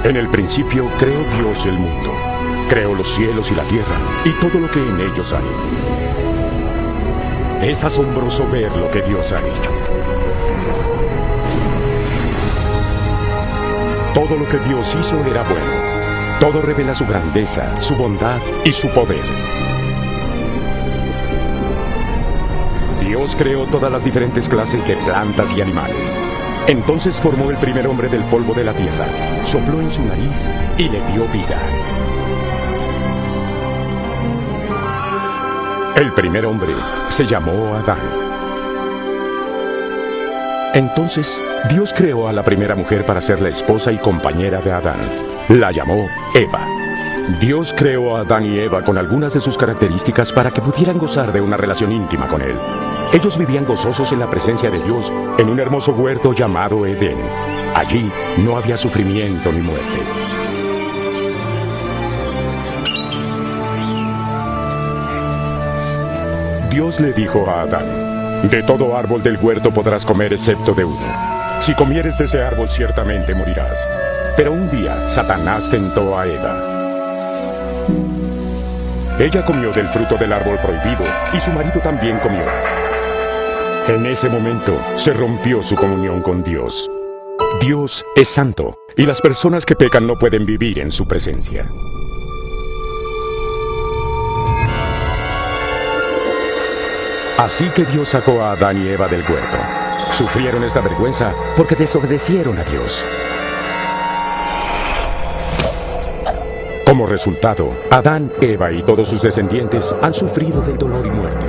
En el principio creó Dios el mundo. Creó los cielos y la tierra y todo lo que en ellos hay. Es asombroso ver lo que Dios ha hecho. Todo lo que Dios hizo era bueno. Todo revela su grandeza, su bondad y su poder. Dios creó todas las diferentes clases de plantas y animales. Entonces formó el primer hombre del polvo de la tierra, sopló en su nariz y le dio vida. El primer hombre se llamó Adán. Entonces, Dios creó a la primera mujer para ser la esposa y compañera de Adán. La llamó Eva. Dios creó a Adán y Eva con algunas de sus características para que pudieran gozar de una relación íntima con Él. Ellos vivían gozosos en la presencia de Dios en un hermoso huerto llamado Edén. Allí no había sufrimiento ni muerte. Dios le dijo a Adán: de todo árbol del huerto podrás comer excepto de uno. Si comieres de ese árbol ciertamente morirás. Pero un día Satanás tentó a Eva. Ella comió del fruto del árbol prohibido y su marido también comió. En ese momento se rompió su comunión con Dios. Dios es santo y las personas que pecan no pueden vivir en su presencia. Así que Dios sacó a Adán y Eva del huerto. Sufrieron esta vergüenza porque desobedecieron a Dios. Como resultado, Adán, Eva y todos sus descendientes han sufrido del dolor y muerte.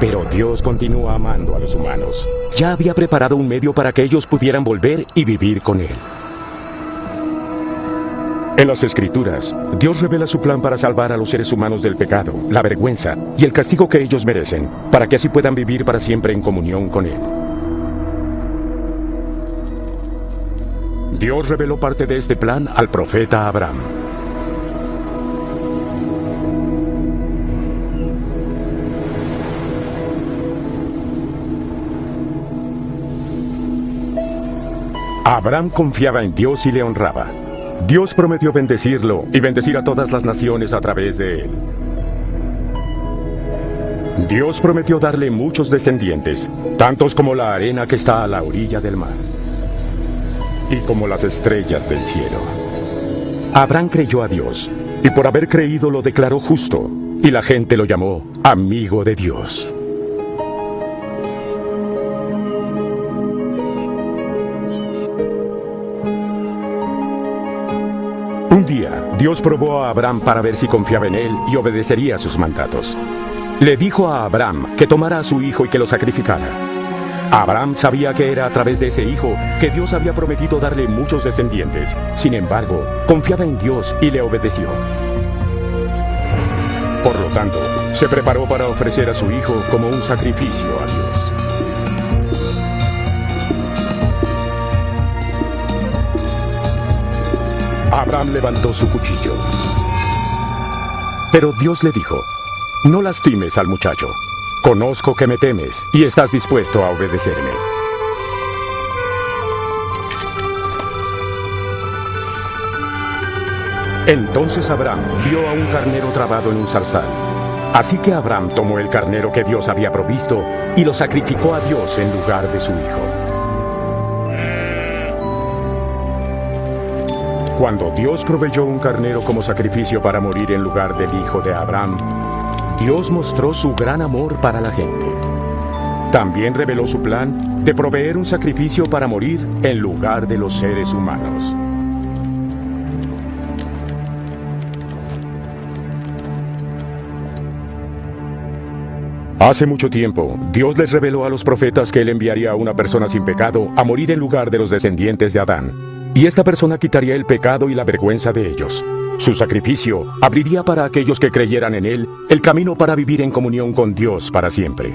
Pero Dios continúa amando a los humanos. Ya había preparado un medio para que ellos pudieran volver y vivir con Él. En las Escrituras, Dios revela su plan para salvar a los seres humanos del pecado, la vergüenza y el castigo que ellos merecen, para que así puedan vivir para siempre en comunión con Él. Dios reveló parte de este plan al profeta Abraham. Abraham confiaba en Dios y le honraba. Dios prometió bendecirlo y bendecir a todas las naciones a través de él. Dios prometió darle muchos descendientes, tantos como la arena que está a la orilla del mar, y como las estrellas del cielo. Abraham creyó a Dios, y por haber creído lo declaró justo, y la gente lo llamó amigo de Dios. Un día, Dios probó a Abraham para ver si confiaba en él y obedecería sus mandatos. Le dijo a Abraham que tomara a su hijo y que lo sacrificara. Abraham sabía que era a través de ese hijo que Dios había prometido darle muchos descendientes. Sin embargo, confiaba en Dios y le obedeció. Por lo tanto, se preparó para ofrecer a su hijo como un sacrificio a Dios. Abraham levantó su cuchillo. Pero Dios le dijo: no lastimes al muchacho. Conozco que me temes y estás dispuesto a obedecerme. Entonces Abraham vio a un carnero trabado en un zarzal. Así que Abraham tomó el carnero que Dios había provisto y lo sacrificó a Dios en lugar de su hijo. Cuando Dios proveyó un carnero como sacrificio para morir en lugar del hijo de Abraham, Dios mostró su gran amor para la gente. También reveló su plan de proveer un sacrificio para morir en lugar de los seres humanos. Hace mucho tiempo, Dios les reveló a los profetas que Él enviaría a una persona sin pecado a morir en lugar de los descendientes de Adán. Y esta persona quitaría el pecado y la vergüenza de ellos. Su sacrificio abriría para aquellos que creyeran en Él el camino para vivir en comunión con Dios para siempre.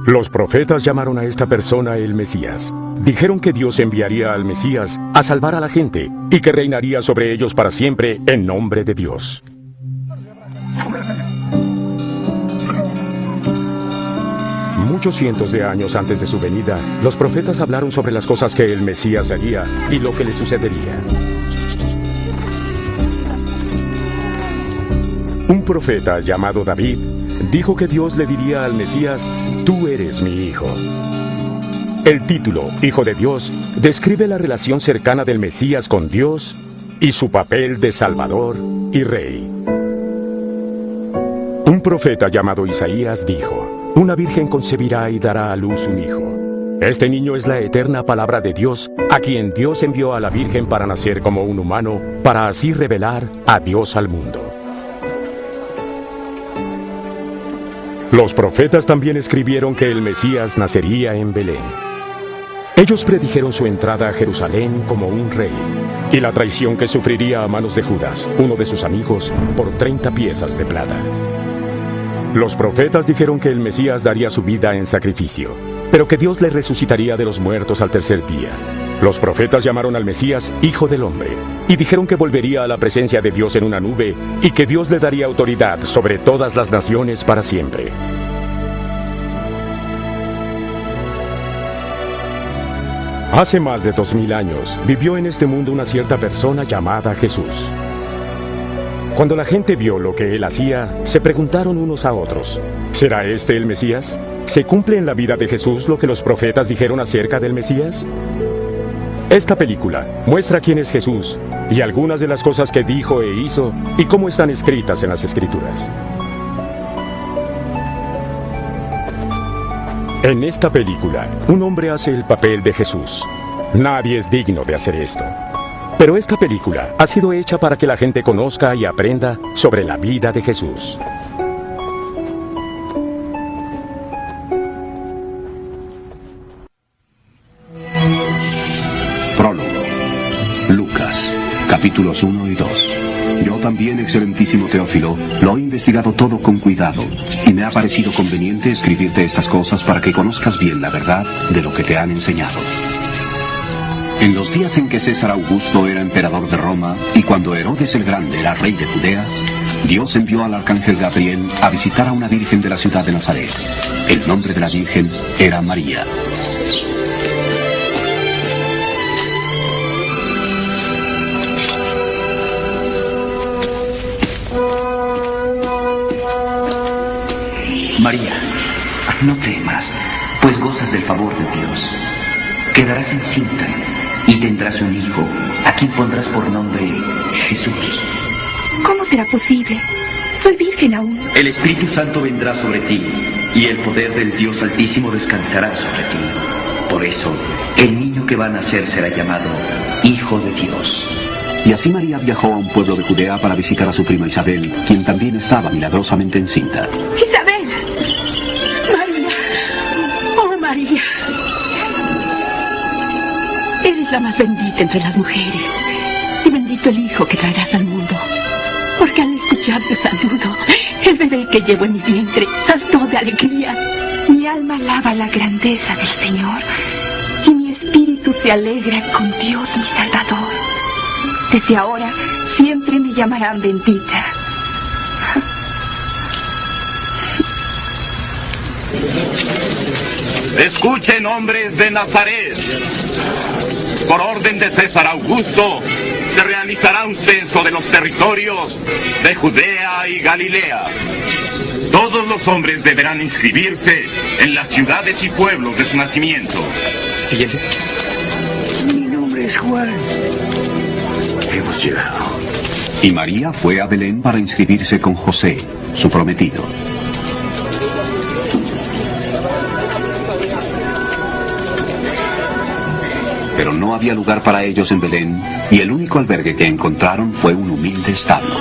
Los profetas llamaron a esta persona el Mesías. Dijeron que Dios enviaría al Mesías a salvar a la gente y que reinaría sobre ellos para siempre en nombre de Dios. Muchos cientos de años antes de su venida, los profetas hablaron sobre las cosas que el Mesías haría y lo que le sucedería. Un profeta llamado David dijo que Dios le diría al Mesías: «Tú eres mi hijo». El título, Hijo de Dios, describe la relación cercana del Mesías con Dios y su papel de Salvador y Rey. Un profeta llamado Isaías dijo: «Una virgen concebirá y dará a luz un hijo». Este niño es la eterna palabra de Dios, a quien Dios envió a la Virgen para nacer como un humano, para así revelar a Dios al mundo. Los profetas también escribieron que el Mesías nacería en Belén. Ellos predijeron su entrada a Jerusalén como un rey, y la traición que sufriría a manos de Judas, uno de sus amigos, por 30 piezas de plata. Los profetas dijeron que el Mesías daría su vida en sacrificio, pero que Dios le resucitaría de los muertos al tercer día. Los profetas llamaron al Mesías Hijo del Hombre, y dijeron que volvería a la presencia de Dios en una nube, y que Dios le daría autoridad sobre todas las naciones para siempre. Hace más de 2000 años, vivió en este mundo una cierta persona llamada Jesús. Cuando la gente vio lo que él hacía, se preguntaron unos a otros: ¿será este el Mesías? ¿Se cumple en la vida de Jesús lo que los profetas dijeron acerca del Mesías? Esta película muestra quién es Jesús y algunas de las cosas que dijo e hizo y cómo están escritas en las Escrituras. En esta película, un hombre hace el papel de Jesús. Nadie es digno de hacer esto. Pero esta película ha sido hecha para que la gente conozca y aprenda sobre la vida de Jesús. Prólogo. Lucas, capítulos 1 y 2. Yo también, excelentísimo Teófilo, lo he investigado todo con cuidado, y me ha parecido conveniente escribirte estas cosas para que conozcas bien la verdad de lo que te han enseñado. En los días en que César Augusto era emperador de Roma, y cuando Herodes el Grande era rey de Judea, Dios envió al arcángel Gabriel a visitar a una virgen de la ciudad de Nazaret. El nombre de la virgen era María. María, no temas, pues gozas del favor de Dios. Quedarás encinta y tendrás un hijo, a quien pondrás por nombre Jesús. ¿Cómo será posible? Soy virgen aún. El Espíritu Santo vendrá sobre ti, y el poder del Dios Altísimo descansará sobre ti. Por eso, el niño que va a nacer será llamado Hijo de Dios. Y así María viajó a un pueblo de Judea para visitar a su prima Isabel, quien también estaba milagrosamente encinta. ¡Isabel! ¡María! ¡Oh, María! Eres la más bendita entre las mujeres, y bendito el hijo que traerás al mundo. Porque al escuchar tu saludo, el bebé que llevo en mi vientre saltó de alegría. Mi alma alaba la grandeza del Señor, y mi espíritu se alegra con Dios mi Salvador. Desde ahora siempre me llamarán bendita. Escuchen, hombres de Nazaret. Por orden de César Augusto, se realizará un censo de los territorios de Judea y Galilea. Todos los hombres deberán inscribirse en las ciudades y pueblos de su nacimiento. Mi nombre es Juan. Hemos llegado. Y María fue a Belén para inscribirse con José, su prometido. Pero no había lugar para ellos en Belén, y el único albergue que encontraron fue un humilde establo.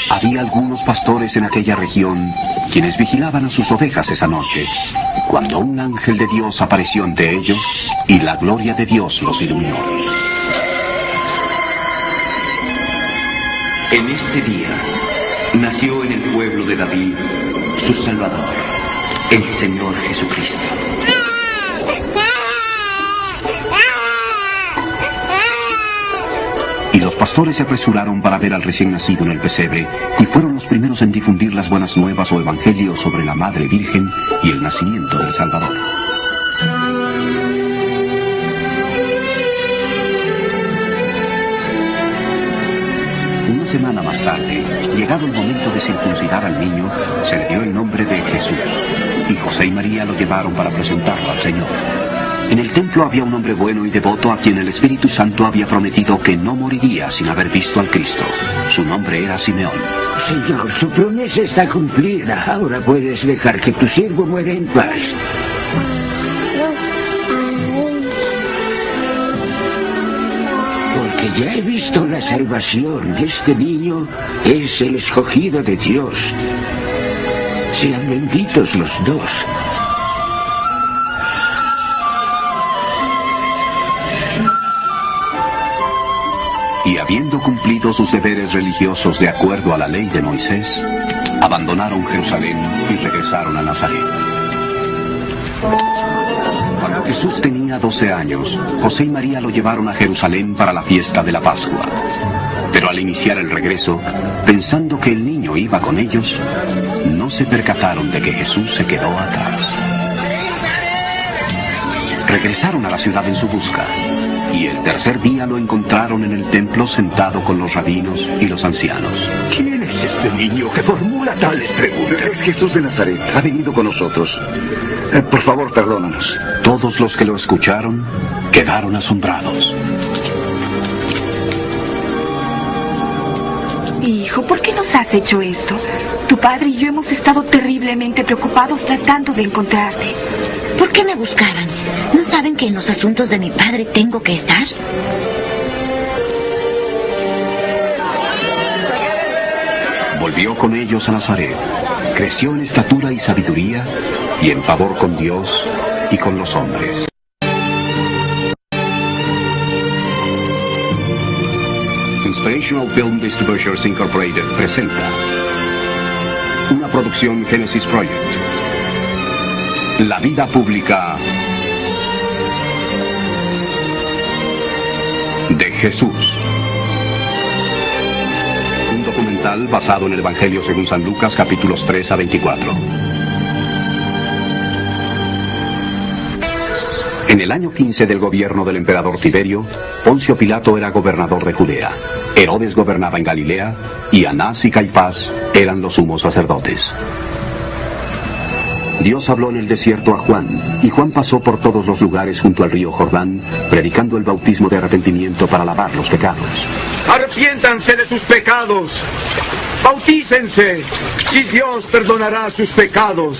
Había algunos pastores en aquella región quienes vigilaban a sus ovejas esa noche, cuando un ángel de Dios apareció ante ellos y la gloria de Dios los iluminó. En este día nació en el pueblo de David su Salvador, el Señor Jesucristo. Y los pastores pastores se apresuraron para ver al recién nacido en el pesebre y fueron los primeros en difundir las buenas nuevas o evangelio sobre la Madre Virgen y el nacimiento del Salvador. Una semana más tarde, llegado el momento de circuncidar al niño, se le dio el nombre de Jesús, y José y María lo llevaron para presentarlo al Señor. En el templo había un hombre bueno y devoto a quien el Espíritu Santo había prometido que no moriría sin haber visto al Cristo. Su nombre era Simeón. Señor, tu promesa está cumplida. Ahora puedes dejar que tu siervo muera en paz. Porque ya he visto la salvación. Este niño es el escogido de Dios. Sean benditos los dos. Y habiendo cumplido sus deberes religiosos de acuerdo a la ley de Moisés, abandonaron Jerusalén y regresaron a Nazaret. Cuando Jesús tenía 12 años, José y María lo llevaron a Jerusalén para la fiesta de la Pascua. Pero al iniciar el regreso, pensando que el niño iba con ellos, no se percataron de que Jesús se quedó atrás. Regresaron a la ciudad en su busca, y el tercer día lo encontraron en el templo sentado con los rabinos y los ancianos. ¿Quién es este niño que formula tales preguntas? Es Jesús de Nazaret. Ha venido con nosotros. Por favor, perdónanos. Todos los que lo escucharon quedaron asombrados. Hijo, ¿por qué nos has hecho esto? Tu padre y yo hemos estado terriblemente preocupados tratando de encontrarte. ¿Por qué me buscaban? ¿No saben que en los asuntos de mi padre tengo que estar? Volvió con ellos a Nazaret. Creció en estatura y sabiduría y en favor con Dios y con los hombres. Inspirational Film Distributors Incorporated presenta una producción Genesis Project. La vida pública de Jesús. Un documental basado en el Evangelio según San Lucas, capítulos 3 a 24. En el año 15 del gobierno del emperador Tiberio, Poncio Pilato era gobernador de Judea, Herodes gobernaba en Galilea, y Anás y Caifás eran los sumos sacerdotes. Dios habló en el desierto a Juan, y Juan pasó por todos los lugares junto al río Jordán, predicando el bautismo de arrepentimiento para lavar los pecados. Arrepiéntanse de sus pecados, bautícense, y Dios perdonará sus pecados.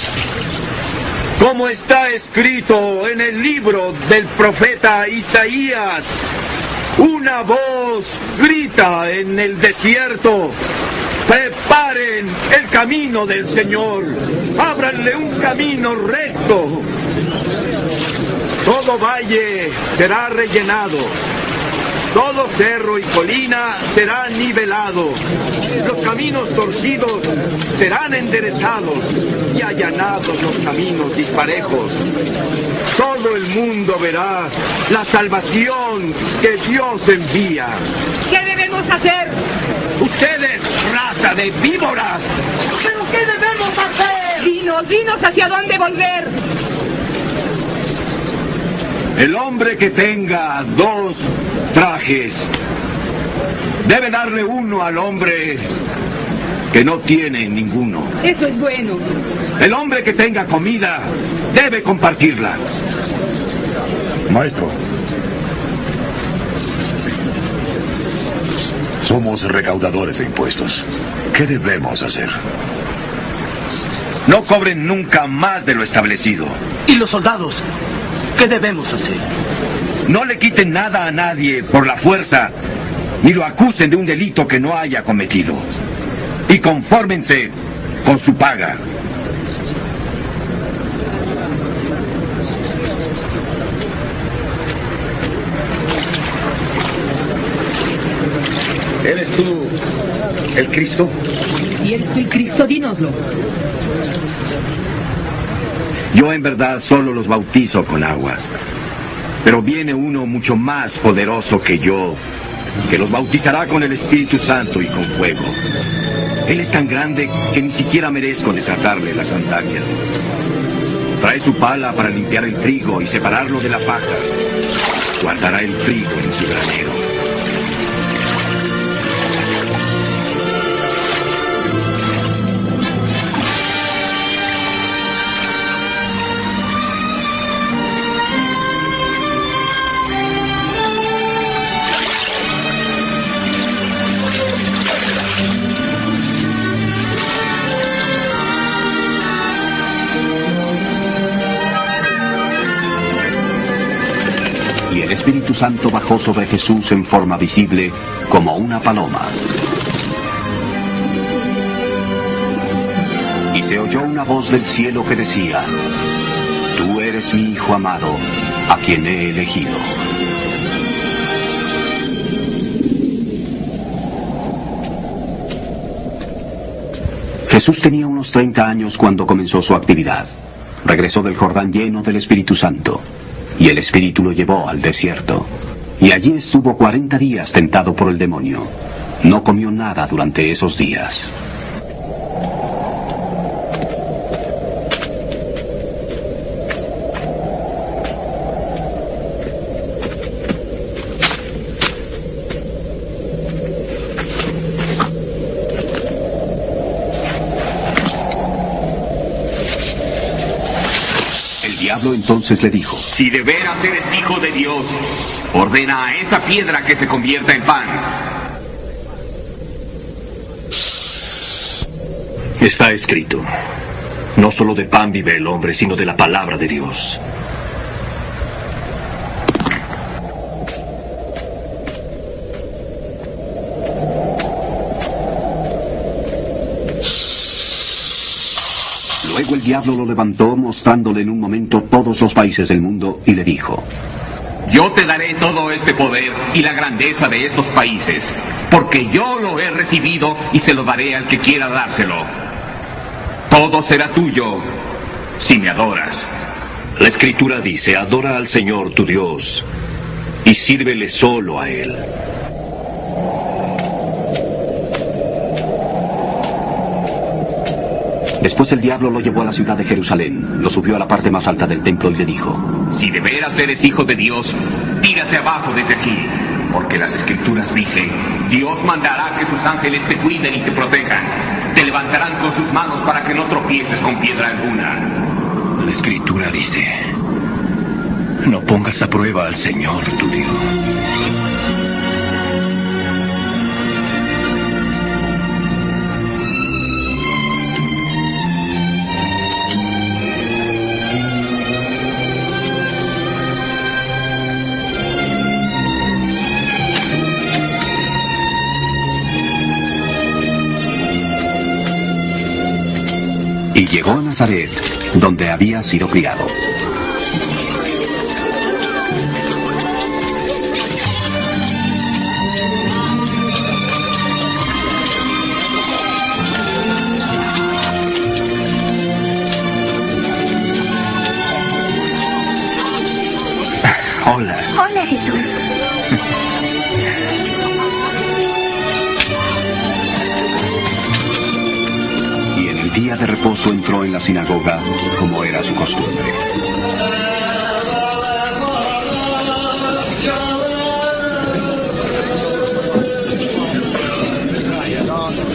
Como está escrito en el libro del profeta Isaías, una voz grita en el desierto: preparen el camino del Señor, ábranle un camino recto. Todo valle será rellenado, todo cerro y colina será nivelado, los caminos torcidos serán enderezados y allanados los caminos disparejos. Todo el mundo verá la salvación que Dios envía. ¿Qué debemos hacer? Ustedes, raza de víboras. ¿Pero qué debemos hacer? Dinos hacia dónde volver. El hombre que tenga 2 trajes debe darle uno al hombre que no tiene ninguno. Eso es bueno. El hombre que tenga comida debe compartirla. Maestro, somos recaudadores de impuestos. ¿Qué debemos hacer? No cobren nunca más de lo establecido. ¿Y los soldados? ¿Qué debemos hacer? No le quiten nada a nadie por la fuerza, ni lo acusen de un delito que no haya cometido. Y confórmense con su paga. ¿Eres tú el Cristo? Si eres tú el Cristo, dínoslo. Yo en verdad solo los bautizo con agua. Pero viene uno mucho más poderoso que yo, que los bautizará con el Espíritu Santo y con fuego. Él es tan grande que ni siquiera merezco desatarle las sandalias. Trae su pala para limpiar el trigo y separarlo de la paja. Guardará el trigo en su granero. El Espíritu Santo bajó sobre Jesús en forma visible como una paloma. Y se oyó una voz del cielo que decía: Tú eres mi Hijo amado, a quien he elegido. Jesús tenía unos 30 años cuando comenzó su actividad. Regresó del Jordán lleno del Espíritu Santo. Y el Espíritu lo llevó al desierto. Y allí estuvo 40 días tentado por el demonio. No comió nada durante esos días. El diablo entonces le dijo: Si de veras eres hijo de Dios, ordena a esa piedra que se convierta en pan. Está escrito: no solo de pan vive el hombre, sino de la palabra de Dios. Luego el diablo lo levantó, mostrándole en un momento todos los países del mundo, y le dijo: Yo te daré todo este poder y la grandeza de estos países, porque yo lo he recibido y se lo daré al que quiera dárselo. Todo será tuyo si me adoras. La Escritura dice: adora al Señor tu Dios y sírvele solo a Él. Después el diablo lo llevó a la ciudad de Jerusalén, lo subió a la parte más alta del templo y le dijo: Si de veras eres hijo de Dios, tírate abajo desde aquí, porque las Escrituras dicen: Dios mandará que sus ángeles te cuiden y te protejan. Te levantarán con sus manos para que no tropieces con piedra alguna. La Escritura dice: no pongas a prueba al Señor tu Dios. Y llegó a Nazaret, donde había sido criado. Hola. Hola, Jesús. Día de reposo entró en la sinagoga, como era su costumbre.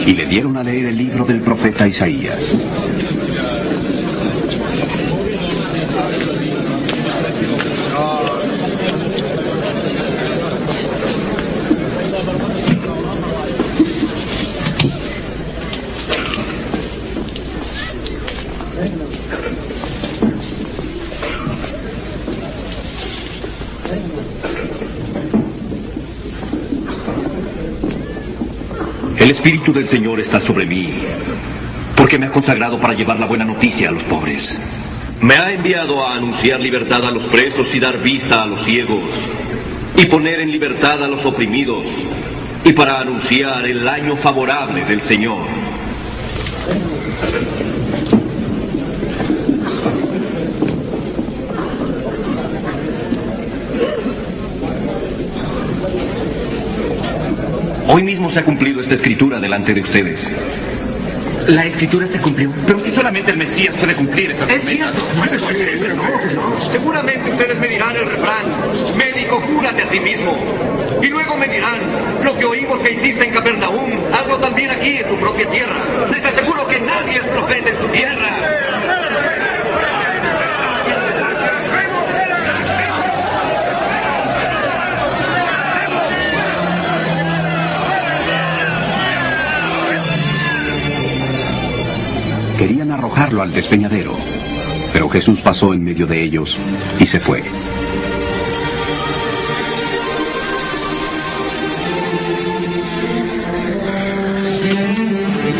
Y le dieron a leer el libro del profeta Isaías. El Espíritu del Señor está sobre mí, porque me ha consagrado para llevar la buena noticia a los pobres. Me ha enviado a anunciar libertad a los presos y dar vista a los ciegos, y poner en libertad a los oprimidos, y para anunciar el año favorable del Señor. Hoy mismo se ha cumplido esta escritura delante de ustedes. La escritura se cumplió. Pero si solamente el Mesías puede cumplir esas promesas. Seguramente ustedes me dirán el refrán: médico, júrate a ti mismo. Y luego me dirán: lo que oímos que hiciste en Capernaum, hazlo también aquí en tu propia tierra. Les aseguro que nadie es profeta en su tierra. Querían arrojarlo al despeñadero, pero Jesús pasó en medio de ellos y se fue.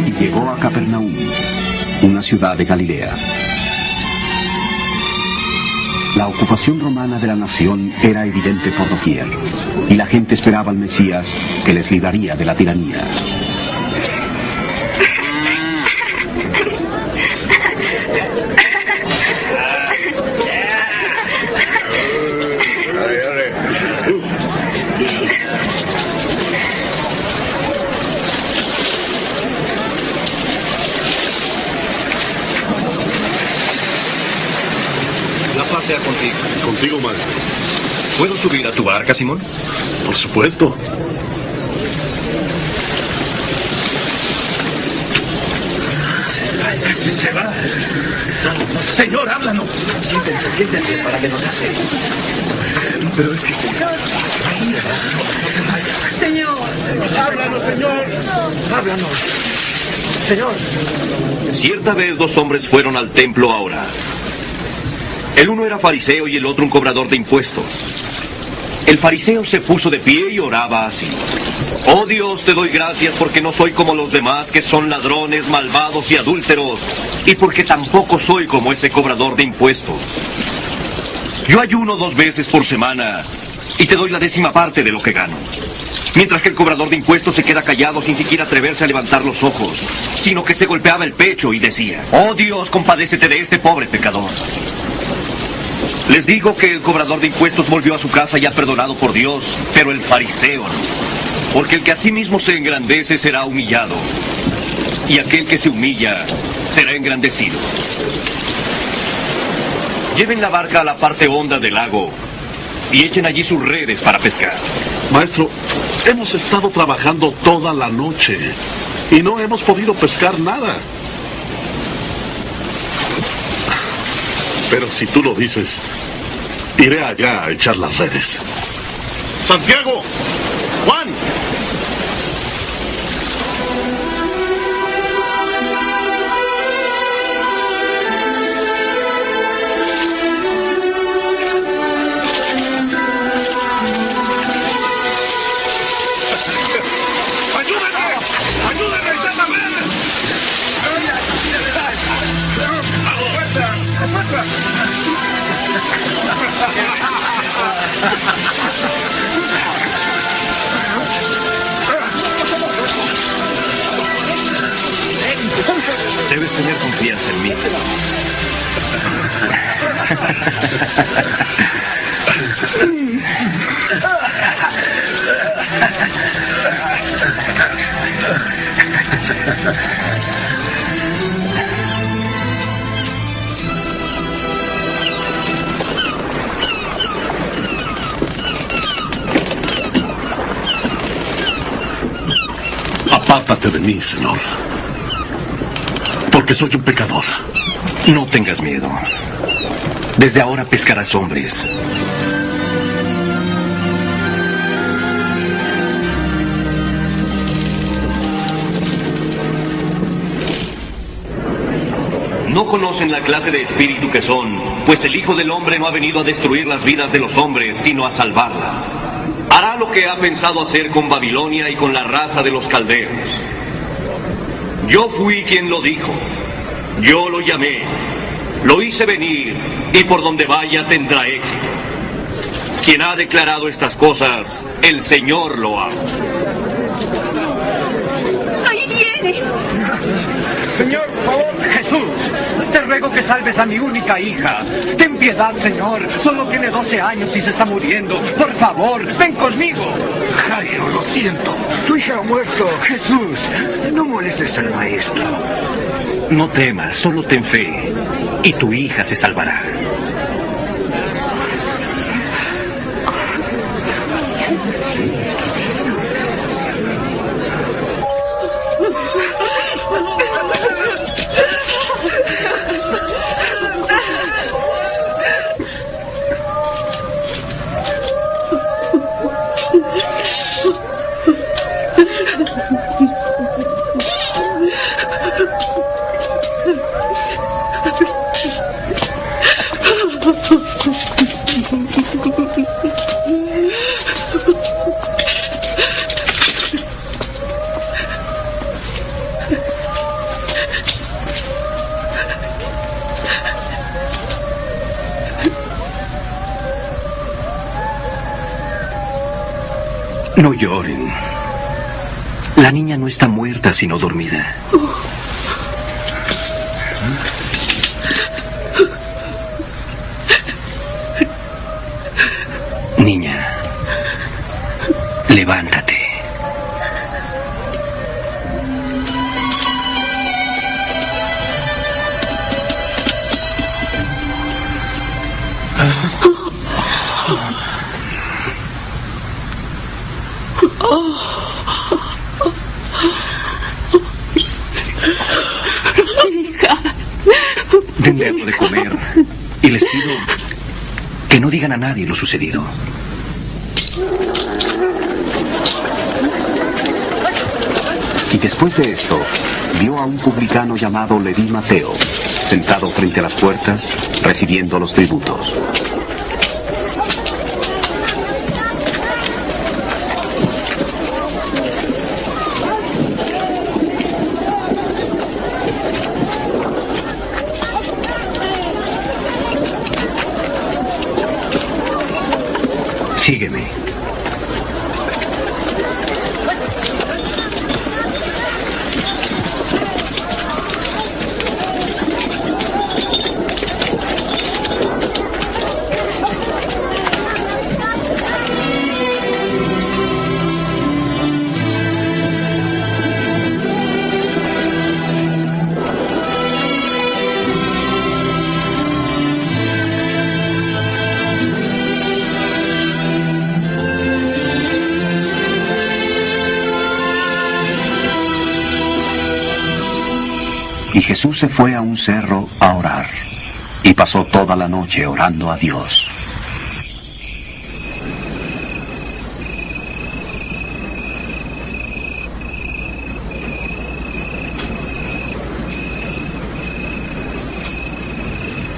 Y llegó a Capernaum, una ciudad de Galilea. La ocupación romana de la nación era evidente por doquier, y la gente esperaba al Mesías que les libraría de la tiranía. Sea contigo. Contigo, maestro. ¿Puedo subir a tu barca, Simón? Por supuesto. Se va. Señor, háblanos. Siéntense para que nos hace. Pero es que se va. No te vayas. Señor. Háblanos, Señor. Háblanos. Señor. Cierta vez 2 hombres fueron al templo a orar. El uno era fariseo y el otro un cobrador de impuestos. El fariseo se puso de pie y oraba así: Oh Dios, te doy gracias porque no soy como los demás que son ladrones, malvados y adúlteros, y porque tampoco soy como ese cobrador de impuestos. Yo ayuno 2 veces por semana y te doy la 10ª parte de lo que gano. Mientras que el cobrador de impuestos se queda callado sin siquiera atreverse a levantar los ojos, sino que se golpeaba el pecho y decía: Oh Dios, compadécete de este pobre pecador. Les digo que el cobrador de impuestos volvió a su casa ya perdonado por Dios, pero el fariseo no. Porque el que a sí mismo se engrandece será humillado, y aquel que se humilla será engrandecido. Lleven la barca a la parte honda del lago y echen allí sus redes para pescar. Maestro, hemos estado trabajando toda la noche y no hemos podido pescar nada. Pero si tú lo dices, iré allá a echar las redes. ¡Santiago! ¡Juan! Debes tener confianza en mí. Apártate de mí, Señor, porque soy un pecador. No tengas miedo. Desde ahora pescarás hombres. No conocen la clase de espíritu que son, pues el Hijo del Hombre no ha venido a destruir las vidas de los hombres, sino a salvarlas. Hará lo que ha pensado hacer con Babilonia y con la raza de los caldeos. Yo fui quien lo dijo. Yo lo llamé. Lo hice venir, y por donde vaya tendrá éxito. Quien ha declarado estas cosas, el Señor lo ama. ¡Ahí viene! Señor, por favor. Jesús, te ruego que salves a mi única hija. Ten piedad, Señor. Solo tiene 12 años y se está muriendo. Por favor, ven conmigo. Jairo, lo siento. Tu hija ha muerto. Jesús, no molestes al maestro. No temas, solo ten fe. Y tu hija se salvará. No lloren. La niña no está muerta, sino dormida. Niña, levántate. Denle algo de comer y les pido que no digan a nadie lo sucedido. Y después de esto, vio a un publicano llamado Leví Mateo, sentado frente a las puertas, recibiendo los tributos. Sígueme. Y Jesús se fue a un cerro a orar, y pasó toda la noche orando a Dios.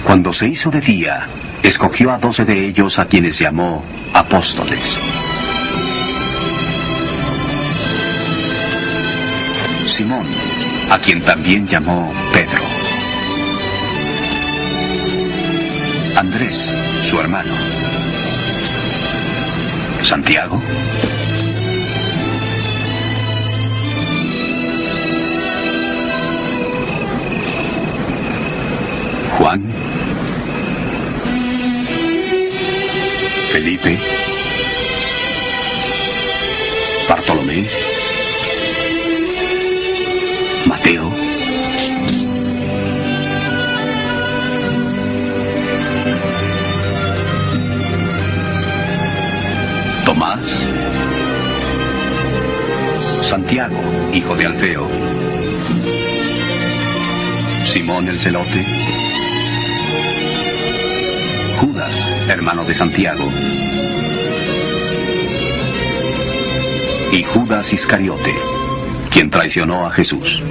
Cuando se hizo de día, escogió a 12 de ellos, a quienes llamó apóstoles. Simón, a quien también llamó Pedro. Andrés, su hermano. Santiago. Juan. Felipe. Bartolomé. Mateo, Tomás, Santiago, hijo de Alfeo, Simón el Celote, Judas, hermano de Santiago, y Judas Iscariote, quien traicionó a Jesús.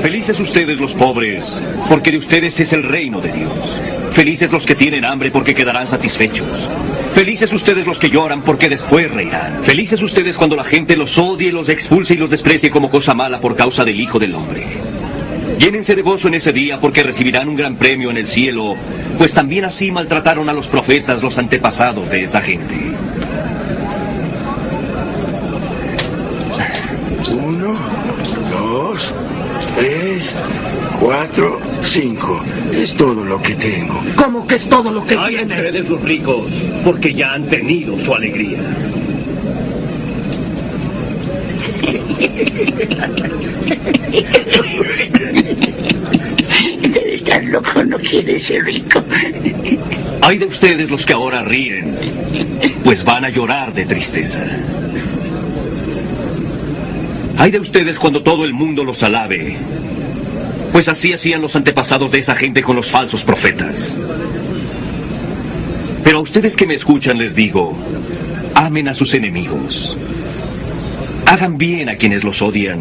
Felices ustedes los pobres, porque de ustedes es el reino de Dios. Felices los que tienen hambre, porque quedarán satisfechos. Felices ustedes los que lloran, porque después reirán. Felices ustedes cuando la gente los odie, los expulse y los desprecie como cosa mala por causa del Hijo del Hombre. Llénense de gozo en ese día, porque recibirán un gran premio en el cielo, pues también así maltrataron a los profetas, los antepasados de esa gente. 1, 2, 3, 4, 5. Es todo lo que tengo. ¿Cómo que es todo lo que Hay tienes? ustedes los ricos, porque ya han tenido su alegría. Debe estar loco, no quiere ser rico. Hay de ustedes los que ahora ríen, pues van a llorar de tristeza. Hay de ustedes cuando todo el mundo los alabe, pues así hacían los antepasados de esa gente con los falsos profetas. Pero a ustedes que me escuchan les digo, amen a sus enemigos. Hagan bien a quienes los odian,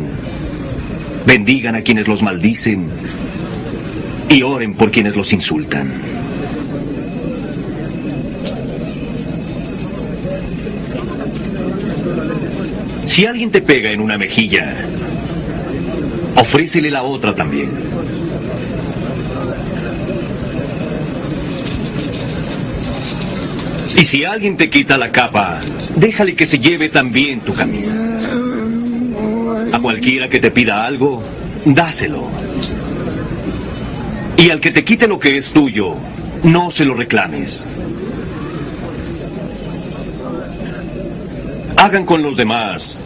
bendigan a quienes los maldicen y oren por quienes los insultan. Si alguien te pega en una mejilla, ofrécele la otra también. Y si alguien te quita la capa, déjale que se lleve también tu camisa. A cualquiera que te pida algo, dáselo. Y al que te quite lo que es tuyo, no se lo reclames. Hagan con los demás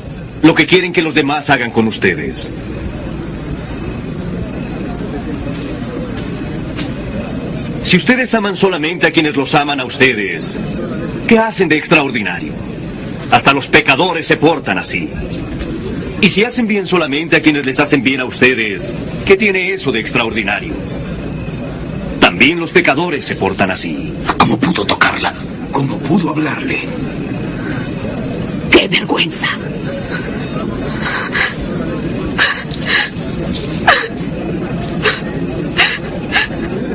lo que quieren que los demás hagan con ustedes. Si ustedes aman solamente a quienes los aman a ustedes, ¿qué hacen de extraordinario? Hasta los pecadores se portan así. Y si hacen bien solamente a quienes les hacen bien a ustedes, ¿qué tiene eso de extraordinario? También los pecadores se portan así. ¿Cómo pudo tocarla? ¿Cómo pudo hablarle? ¡Qué vergüenza!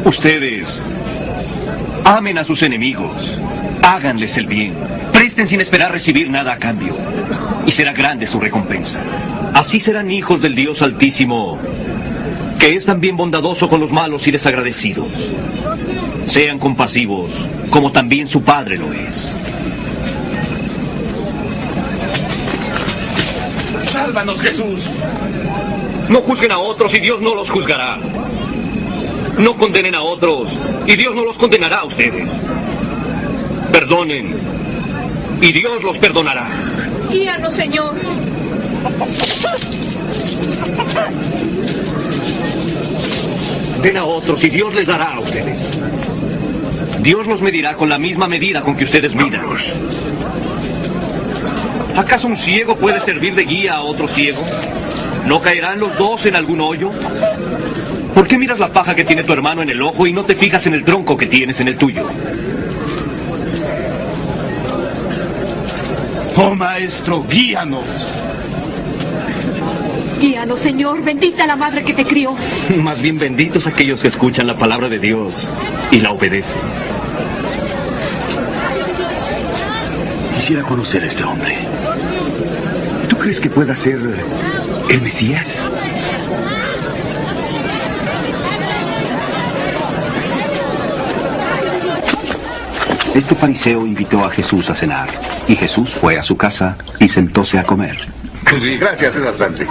Ustedes amen a sus enemigos, háganles el bien, presten sin esperar recibir nada a cambio, y será grande su recompensa. Así serán hijos del Dios Altísimo, que es también bondadoso con los malos y desagradecidos. Sean compasivos, como también su Padre lo es. ¡Sálvanos, Jesús! No juzguen a otros y Dios no los juzgará. No condenen a otros y Dios no los condenará a ustedes. Perdonen y Dios los perdonará. Guíanos, Señor. Den a otros y Dios les dará a ustedes. Dios los medirá con la misma medida con que ustedes midan. ¿Acaso un ciego puede servir de guía a otro ciego? ¿No caerán los dos en algún hoyo? ¿Por qué miras la paja que tiene tu hermano en el ojo y no te fijas en el tronco que tienes en el tuyo? Oh, Maestro, guíanos. Guíanos, Señor. Bendita la madre que te crió. Más bien benditos aquellos que escuchan la palabra de Dios y la obedecen. Quisiera conocer a este hombre. ¿Tú crees que pueda ser el Mesías? Este fariseo invitó a Jesús a cenar, y Jesús fue a su casa y sentóse a comer. Sí, gracias, es bastante.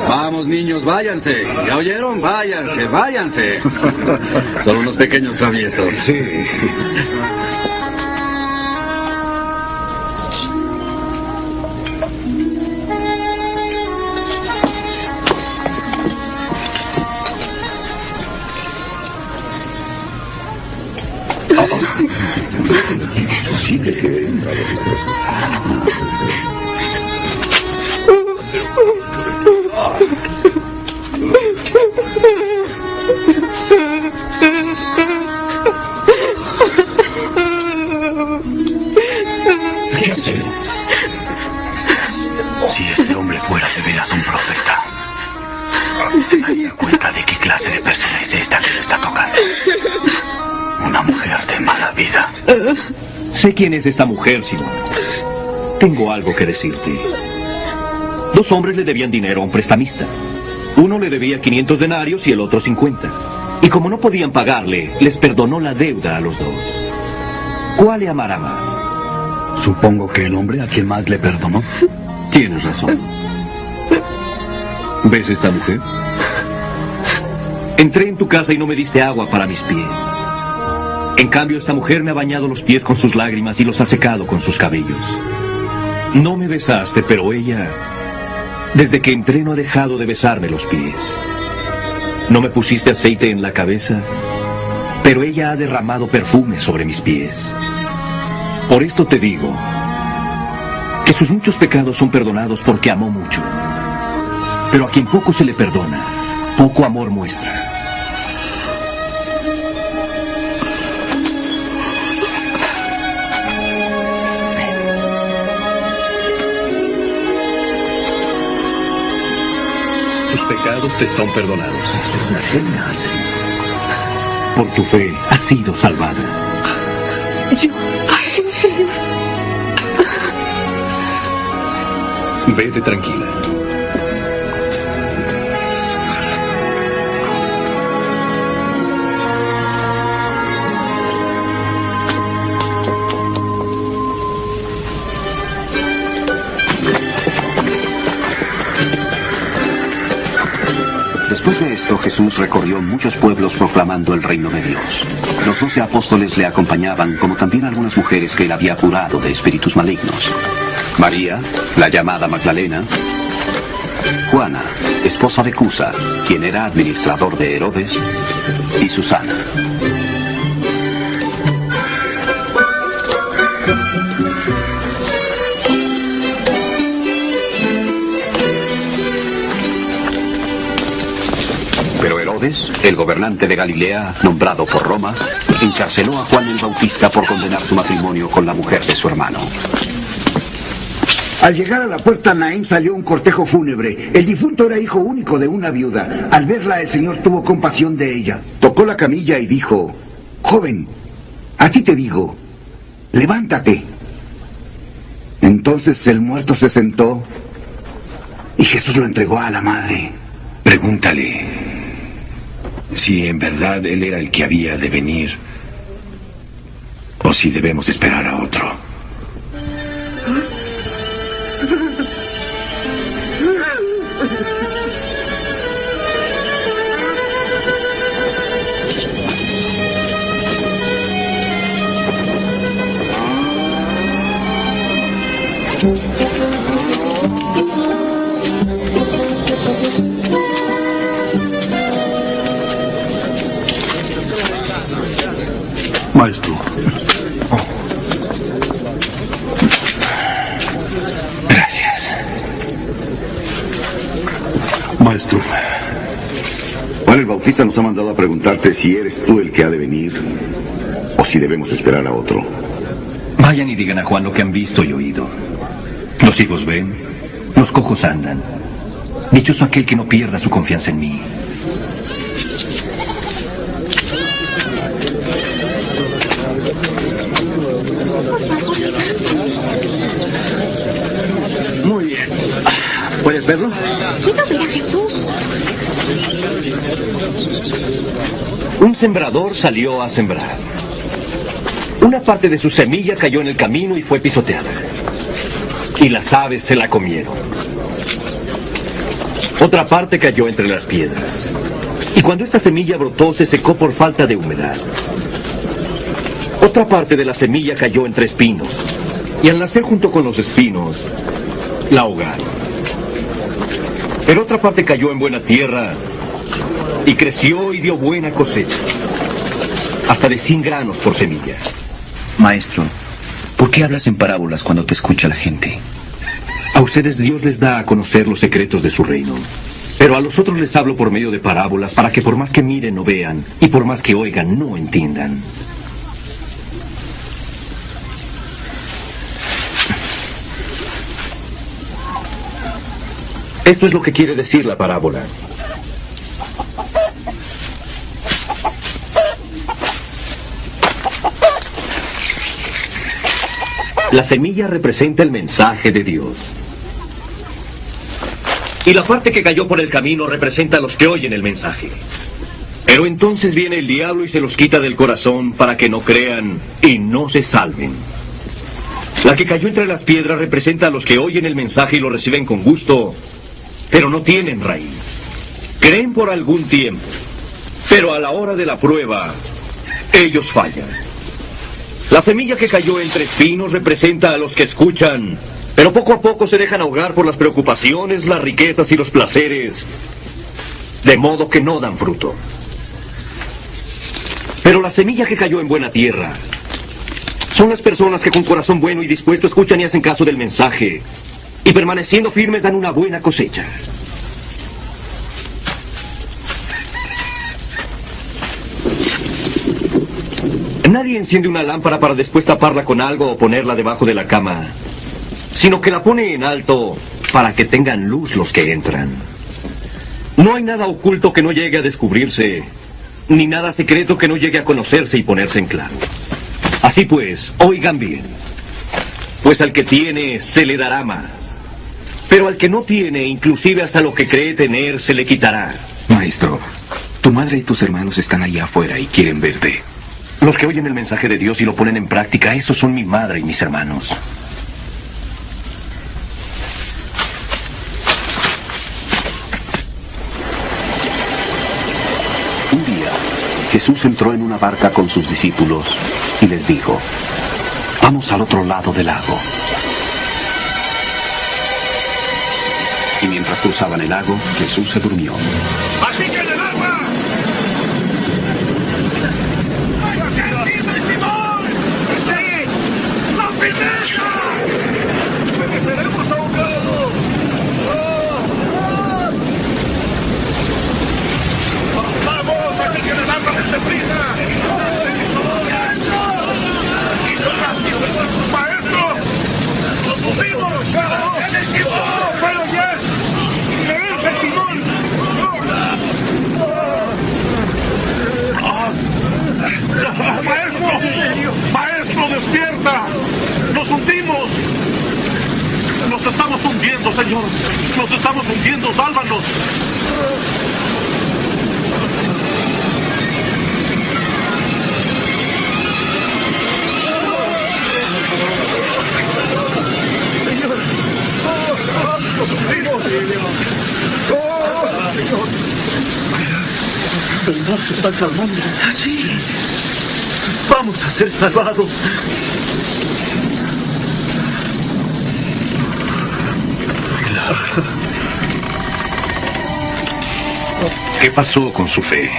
Vamos, niños, váyanse. ¿Ya oyeron? Váyanse, váyanse. Son unos pequeños traviesos. Sí. Sí, que sí. ¿Qué hacer? Si este hombre fuera de veras un profeta, Sé quién es esta mujer, Simón. Tengo algo que decirte. 2 hombres le debían dinero a un prestamista. Uno le debía 500 denarios y el otro 50. Y como no podían pagarle, les perdonó la deuda a los 2. ¿Cuál le amará más? Supongo que el hombre a quien más le perdonó. Tienes razón. ¿Ves esta mujer? Entré en tu casa y no me diste agua para mis pies. En cambio, esta mujer me ha bañado los pies con sus lágrimas y los ha secado con sus cabellos. No me besaste, pero ella, desde que entré, no ha dejado de besarme los pies. No me pusiste aceite en la cabeza, pero ella ha derramado perfume sobre mis pies. Por esto te digo que sus muchos pecados son perdonados porque amó mucho. Pero a quien poco se le perdona, poco amor muestra. Tus pecados te son perdonados. Por tu fe has sido salvada. Vete tranquila. Después de esto, Jesús recorrió muchos pueblos proclamando el reino de Dios. Los 12 apóstoles le acompañaban, como también algunas mujeres que él había curado de espíritus malignos. María, la llamada Magdalena, Juana, esposa de Cusa, quien era administrador de Herodes, y Susana. Pero Herodes, el gobernante de Galilea, nombrado por Roma, encarceló a Juan el Bautista por condenar su matrimonio con la mujer de su hermano. Al llegar a la puerta Naín salió un cortejo fúnebre. El difunto era hijo único de una viuda. Al verla, el Señor tuvo compasión de ella. Tocó la camilla y dijo: joven, a ti te digo, levántate. Entonces el muerto se sentó y Jesús lo entregó a la madre. Pregúntale si en verdad él era el que había de venir o si debemos esperar a otro. Maestro. Gracias. Maestro. Juan el Bautista nos ha mandado a preguntarte si eres tú el que ha de venir o si debemos esperar a otro. Vayan y digan a Juan lo que han visto y oído. Los ciegos ven, los cojos andan. Dichoso aquel que no pierda su confianza en mí. Muy bien. ¿Puedes verlo? Quiero ver a Jesús. Un sembrador salió a sembrar. Una parte de su semilla cayó en el camino y fue pisoteada. Y las aves se la comieron. Otra parte cayó entre las piedras. Y cuando esta semilla brotó, se secó por falta de humedad. Otra parte de la semilla cayó entre espinos. Y al nacer junto con los espinos, la ahogaron. Pero otra parte cayó en buena tierra y creció y dio buena cosecha. Hasta de 100 granos por semilla. Maestro, ¿por qué hablas en parábolas cuando te escucha la gente? A ustedes Dios les da a conocer los secretos de su reino. Pero a los otros les hablo por medio de parábolas para que por más que miren no vean y por más que oigan no entiendan. Esto es lo que quiere decir la parábola. La semilla representa el mensaje de Dios. Y la parte que cayó por el camino representa a los que oyen el mensaje. Pero entonces viene el diablo y se los quita del corazón para que no crean y no se salven. La que cayó entre las piedras representa a los que oyen el mensaje y lo reciben con gusto, pero no tienen raíz. Creen por algún tiempo, pero a la hora de la prueba, ellos fallan. La semilla que cayó entre espinos representa a los que escuchan, pero poco a poco se dejan ahogar por las preocupaciones, las riquezas y los placeres, de modo que no dan fruto. Pero la semilla que cayó en buena tierra son las personas que con corazón bueno y dispuesto escuchan y hacen caso del mensaje, y permaneciendo firmes dan una buena cosecha. Nadie enciende una lámpara para después taparla con algo o ponerla debajo de la cama, sino que la pone en alto para que tengan luz los que entran. No hay nada oculto que no llegue a descubrirse, ni nada secreto que no llegue a conocerse y ponerse en claro. Así pues, oigan bien, pues al que tiene se le dará más, pero al que no tiene, inclusive hasta lo que cree tener, se le quitará. Maestro, tu madre y tus hermanos están allá afuera y quieren verte. Los que oyen el mensaje de Dios y lo ponen en práctica, esos son mi madre y mis hermanos. Un día, Jesús entró en una barca con sus discípulos y les dijo: vamos al otro lado del lago. Y mientras cruzaban el lago, Jesús se durmió. ¡Así que en el agua! ¡Seremos ahogados! ¡Vamos! ¡Aquí que el agua desde prisa! ¡Maestro! ¡Nos subimos! ¡En el timón! ¡Pero ya! ¡Me el timón! ¡Maestro! ¡Maestro, despierta! ¡Nos hundimos! ¡Nos estamos hundiendo, Señor! ¡Nos estamos hundiendo! ¡Sálvanos! ¡Señor! ¡Nos hundimos! ¡Oh, Señor! El mar se está calmando. Sí. Vamos a ser salvados. ¿Qué pasó con su fe?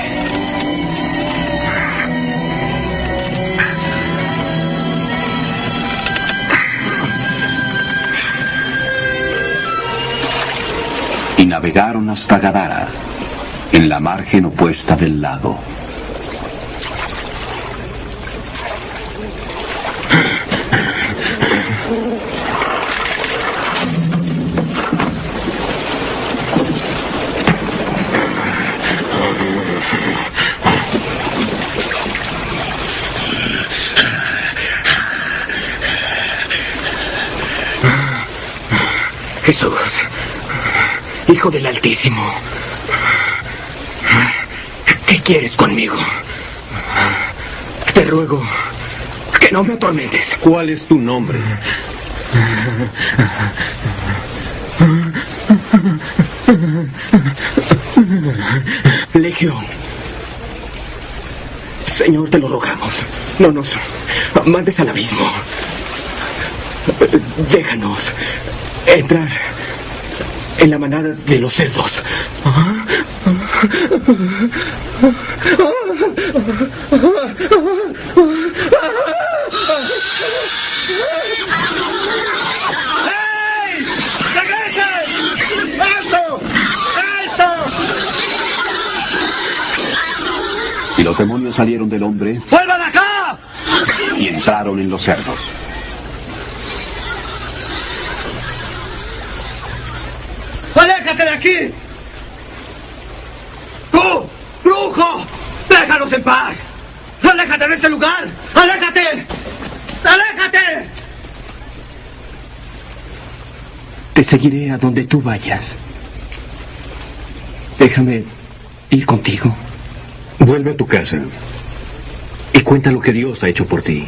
Y navegaron hasta Gadara, en la margen opuesta del lago. Jesús, Hijo del Altísimo, ¿qué quieres conmigo? Te ruego que no me atormentes. ¿Cuál es tu nombre? Legión. Señor, te lo rogamos. No nos mandes al abismo. Déjanos entrar en la manada de los cerdos. ¡Hey! ¡Regresen! ¡Alto! ¡Alto! Y los demonios salieron del hombre ¡Vuelvan acá! y entraron en los cerdos. ¡Aléjate de aquí! ¡Tú, brujo! ¡Déjanos en paz! ¡Aléjate de este lugar! ¡Aléjate! ¡Aléjate! Te seguiré a donde tú vayas. Déjame ir contigo. Vuelve a tu casa y cuenta lo que Dios ha hecho por ti.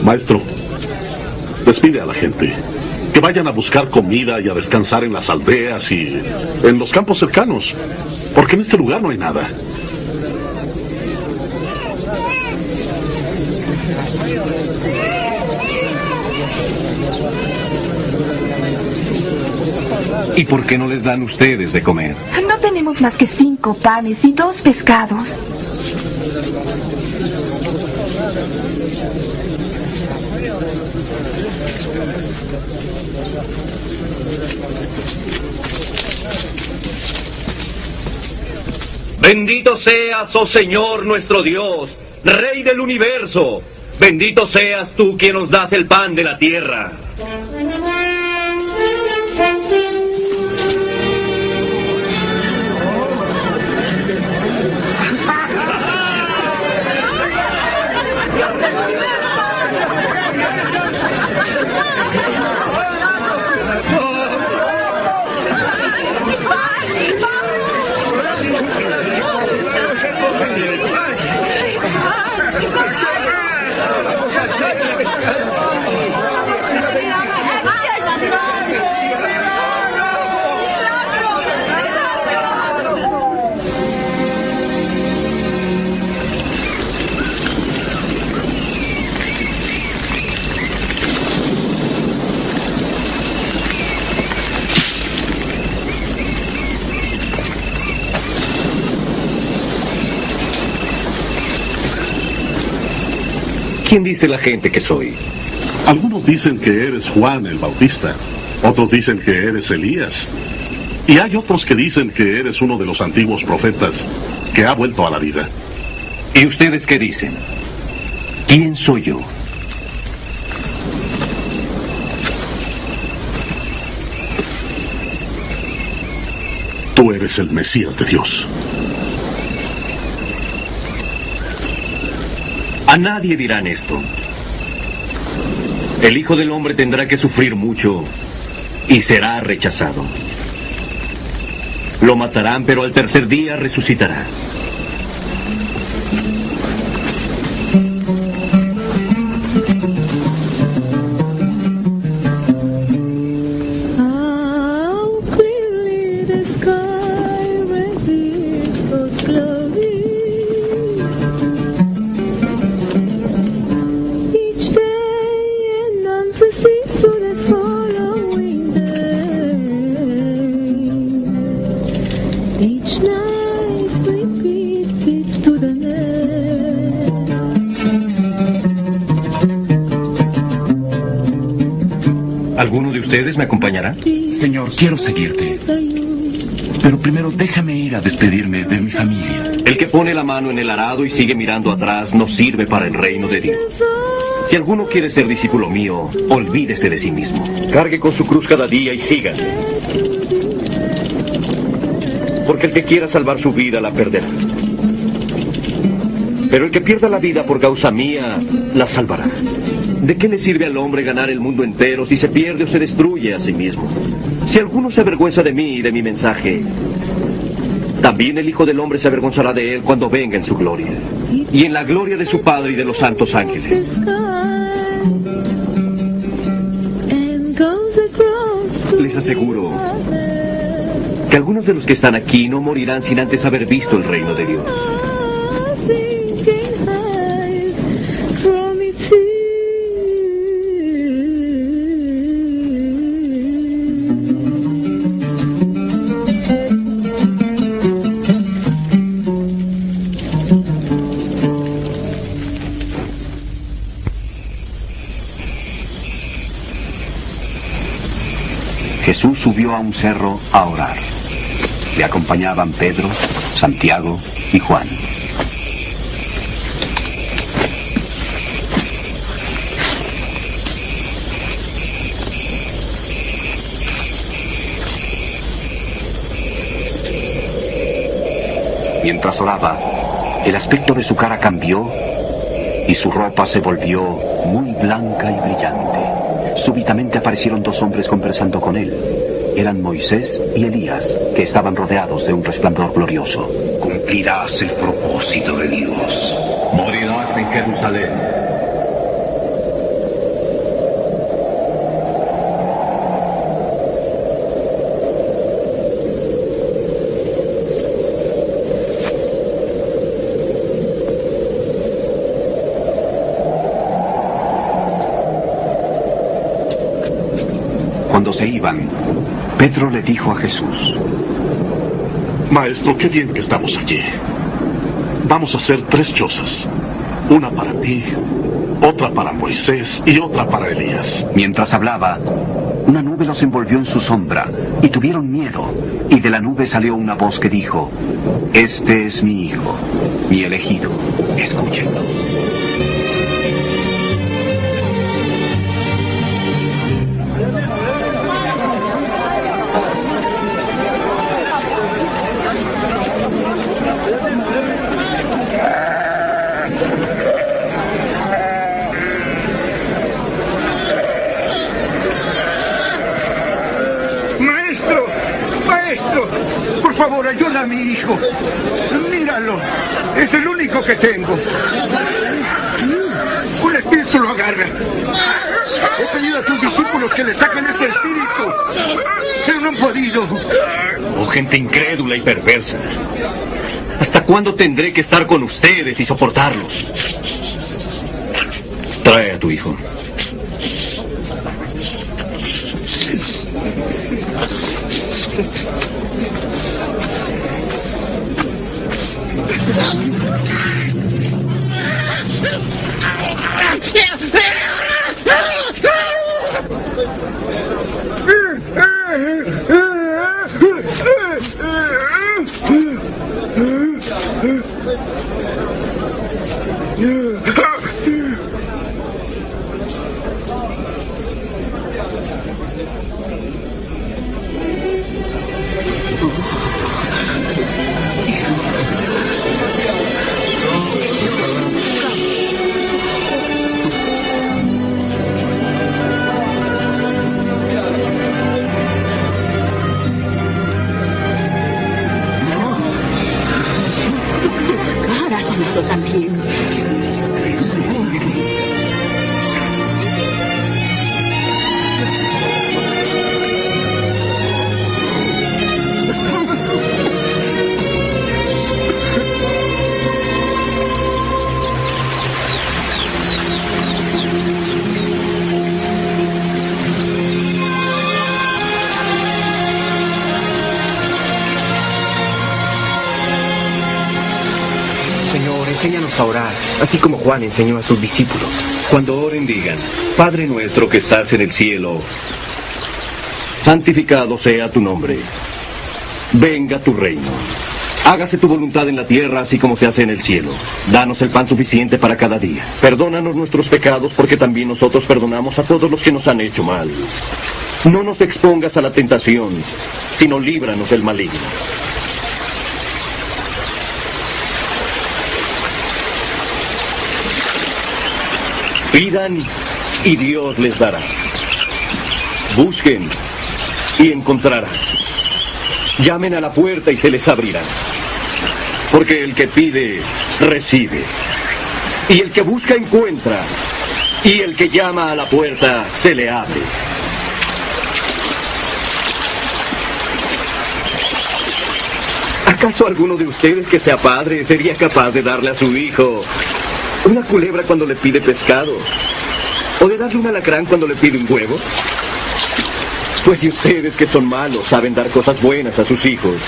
Maestro, despide a la gente. Que vayan a buscar comida y a descansar en las aldeas y en los campos cercanos. Porque en este lugar no hay nada. ¿Y por qué no les dan ustedes de comer? No tenemos más que 5 panes y 2 pescados. Bendito seas, oh Señor nuestro Dios, Rey del universo. Bendito seas tú quien nos das el pan de la tierra. ¿Quién dice la gente que soy? Algunos dicen que eres Juan el Bautista. Otros dicen que eres Elías. Y hay otros que dicen que eres uno de los antiguos profetas que ha vuelto a la vida. ¿Y ustedes qué dicen? ¿Quién soy yo? Tú eres el Mesías de Dios. A nadie dirán esto. El Hijo del Hombre tendrá que sufrir mucho y será rechazado. Lo matarán, pero al tercer día resucitará. ¿Alguno de ustedes me acompañará? Señor, quiero seguirte. Pero primero déjame ir a despedirme de mi familia. El que pone la mano en el arado y sigue mirando atrás no sirve para el reino de Dios. Si alguno quiere ser discípulo mío, olvídese de sí mismo. Cargue con su cruz cada día y síganme. Porque el que quiera salvar su vida la perderá. Pero el que pierda la vida por causa mía, la salvará. ¿De qué le sirve al hombre ganar el mundo entero si se pierde o se destruye a sí mismo? Si alguno se avergüenza de mí y de mi mensaje, también el Hijo del Hombre se avergonzará de él cuando venga en su gloria, y en la gloria de su Padre y de los santos ángeles. Les aseguro que algunos de los que están aquí no morirán sin antes haber visto el reino de Dios. Jesús subió a un cerro a orar. Le acompañaban Pedro, Santiago y Juan. Mientras oraba, el aspecto de su cara cambió y su ropa se volvió muy blanca y brillante. Súbitamente aparecieron dos hombres conversando con él. Eran Moisés y Elías, que estaban rodeados de un resplandor glorioso. Cumplirás el propósito de Dios. Morirás en Jerusalén. Cuando se iban, Pedro le dijo a Jesús: Maestro, qué bien que estamos allí. Vamos a hacer 3 chozas. Una para ti, otra para Moisés y otra para Elías. Mientras hablaba, una nube los envolvió en su sombra y tuvieron miedo. Y de la nube salió una voz que dijo: Este es mi hijo, mi elegido. Escúchenlo. Por favor, ayuda a mi hijo. Míralo. Es el único que tengo. Un espíritu lo agarra. He pedido a tus discípulos que le saquen ese espíritu, pero no han podido. Oh, gente incrédula y perversa. ¿Hasta cuándo tendré que estar con ustedes y soportarlos? Trae a tu hijo. Enséñanos a orar, así como Juan enseñó a sus discípulos. Cuando oren, digan: Padre nuestro que estás en el cielo, santificado sea tu nombre. Venga tu reino. Hágase tu voluntad en la tierra, así como se hace en el cielo. Danos el pan suficiente para cada día. Perdónanos nuestros pecados, porque también nosotros perdonamos a todos los que nos han hecho mal. No nos expongas a la tentación, sino líbranos del maligno. Pidan y Dios les dará. Busquen y encontrarán. Llamen a la puerta y se les abrirá. Porque el que pide, recibe. Y el que busca, encuentra. Y el que llama a la puerta, se le abre. ¿Acaso alguno de ustedes que sea padre sería capaz de darle a su hijo una culebra cuando le pide pescado? ¿O de darle un alacrán cuando le pide un huevo? Pues si ustedes que son malos saben dar cosas buenas a sus hijos,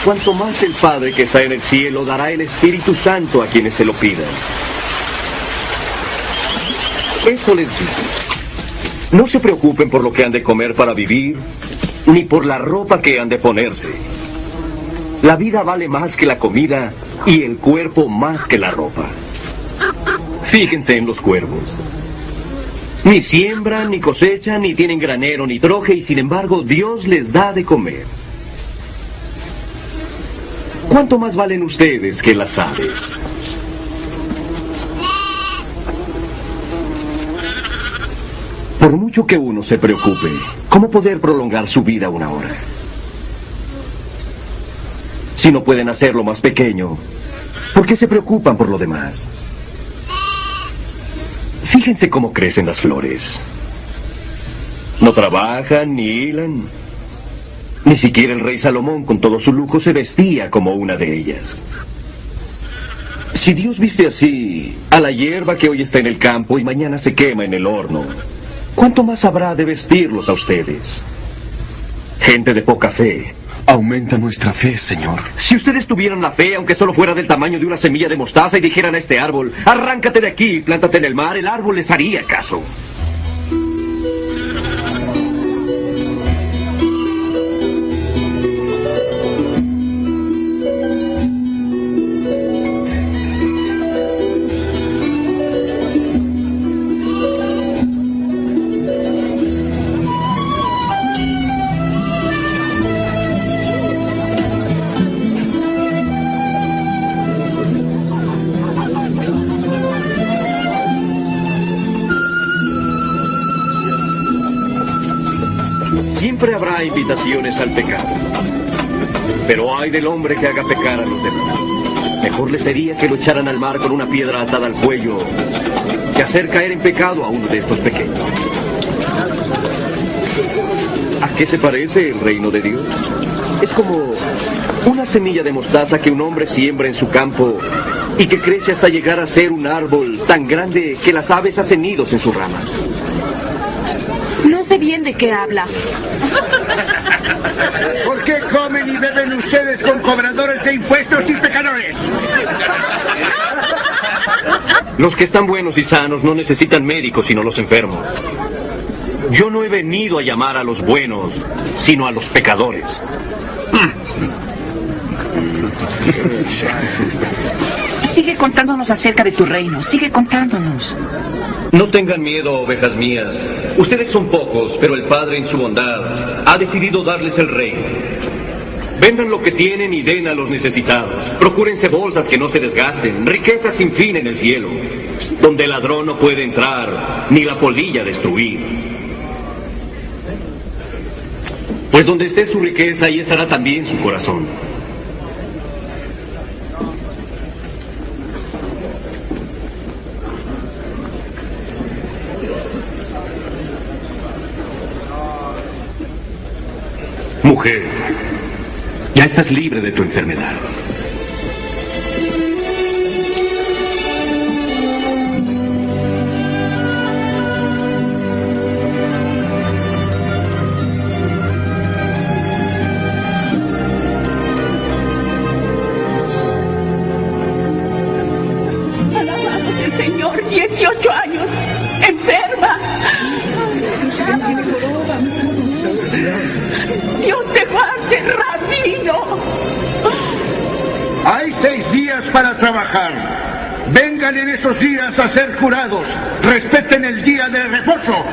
cuanto más el Padre que está en el cielo dará el Espíritu Santo a quienes se lo pidan. Esto les digo: no se preocupen por lo que han de comer para vivir, ni por la ropa que han de ponerse. La vida vale más que la comida y el cuerpo más que la ropa. Fíjense en los cuervos. Ni siembran, ni cosechan, ni tienen granero, ni troje, y sin embargo Dios les da de comer. ¿Cuánto más valen ustedes que las aves? Por mucho que uno se preocupe, ¿cómo poder prolongar su vida una hora? Si no pueden hacerlo más pequeño, ¿por qué se preocupan por lo demás? Fíjense cómo crecen las flores. No trabajan ni hilan. Ni siquiera el rey Salomón, con todo su lujo, se vestía como una de ellas. Si Dios viste así a la hierba que hoy está en el campo y mañana se quema en el horno, ¿cuánto más habrá de vestirlos a ustedes? Gente de poca fe. Aumenta nuestra fe, Señor. Si ustedes tuvieran la fe, aunque solo fuera del tamaño de una semilla de mostaza, y dijeran a este árbol: arráncate de aquí y plántate en el mar, el árbol les haría caso. Siempre habrá invitaciones al pecado, pero ay del hombre que haga pecar a los demás. Mejor le sería que lo echaran al mar con una piedra atada al cuello que hacer caer en pecado a uno de estos pequeños. ¿A qué se parece el reino de Dios? Es como una semilla de mostaza que un hombre siembra en su campo y que crece hasta llegar a ser un árbol tan grande que las aves hacen nidos en sus ramas. No sé bien de qué habla. ¿Por qué comen y beben ustedes con cobradores de impuestos y pecadores? Los que están buenos y sanos no necesitan médicos sino los enfermos. Yo no he venido a llamar a los buenos, sino a los pecadores. Sigue contándonos acerca de tu reino, sigue contándonos. No tengan miedo, ovejas mías. Ustedes son pocos, pero el Padre en su bondad ha decidido darles el reino. Vendan lo que tienen y den a los necesitados. Procúrense bolsas que no se desgasten, riquezas sin fin en el cielo, donde el ladrón no puede entrar, ni la polilla destruir. Pues donde esté su riqueza, ahí estará también su corazón. Mujer, ya estás libre de tu enfermedad. Alabamos al Señor, 18 años, enferma. Dios te guarde, rabino. Hay 6 días para trabajar. Vengan en esos días a ser jurados. Respeten el día de reposo.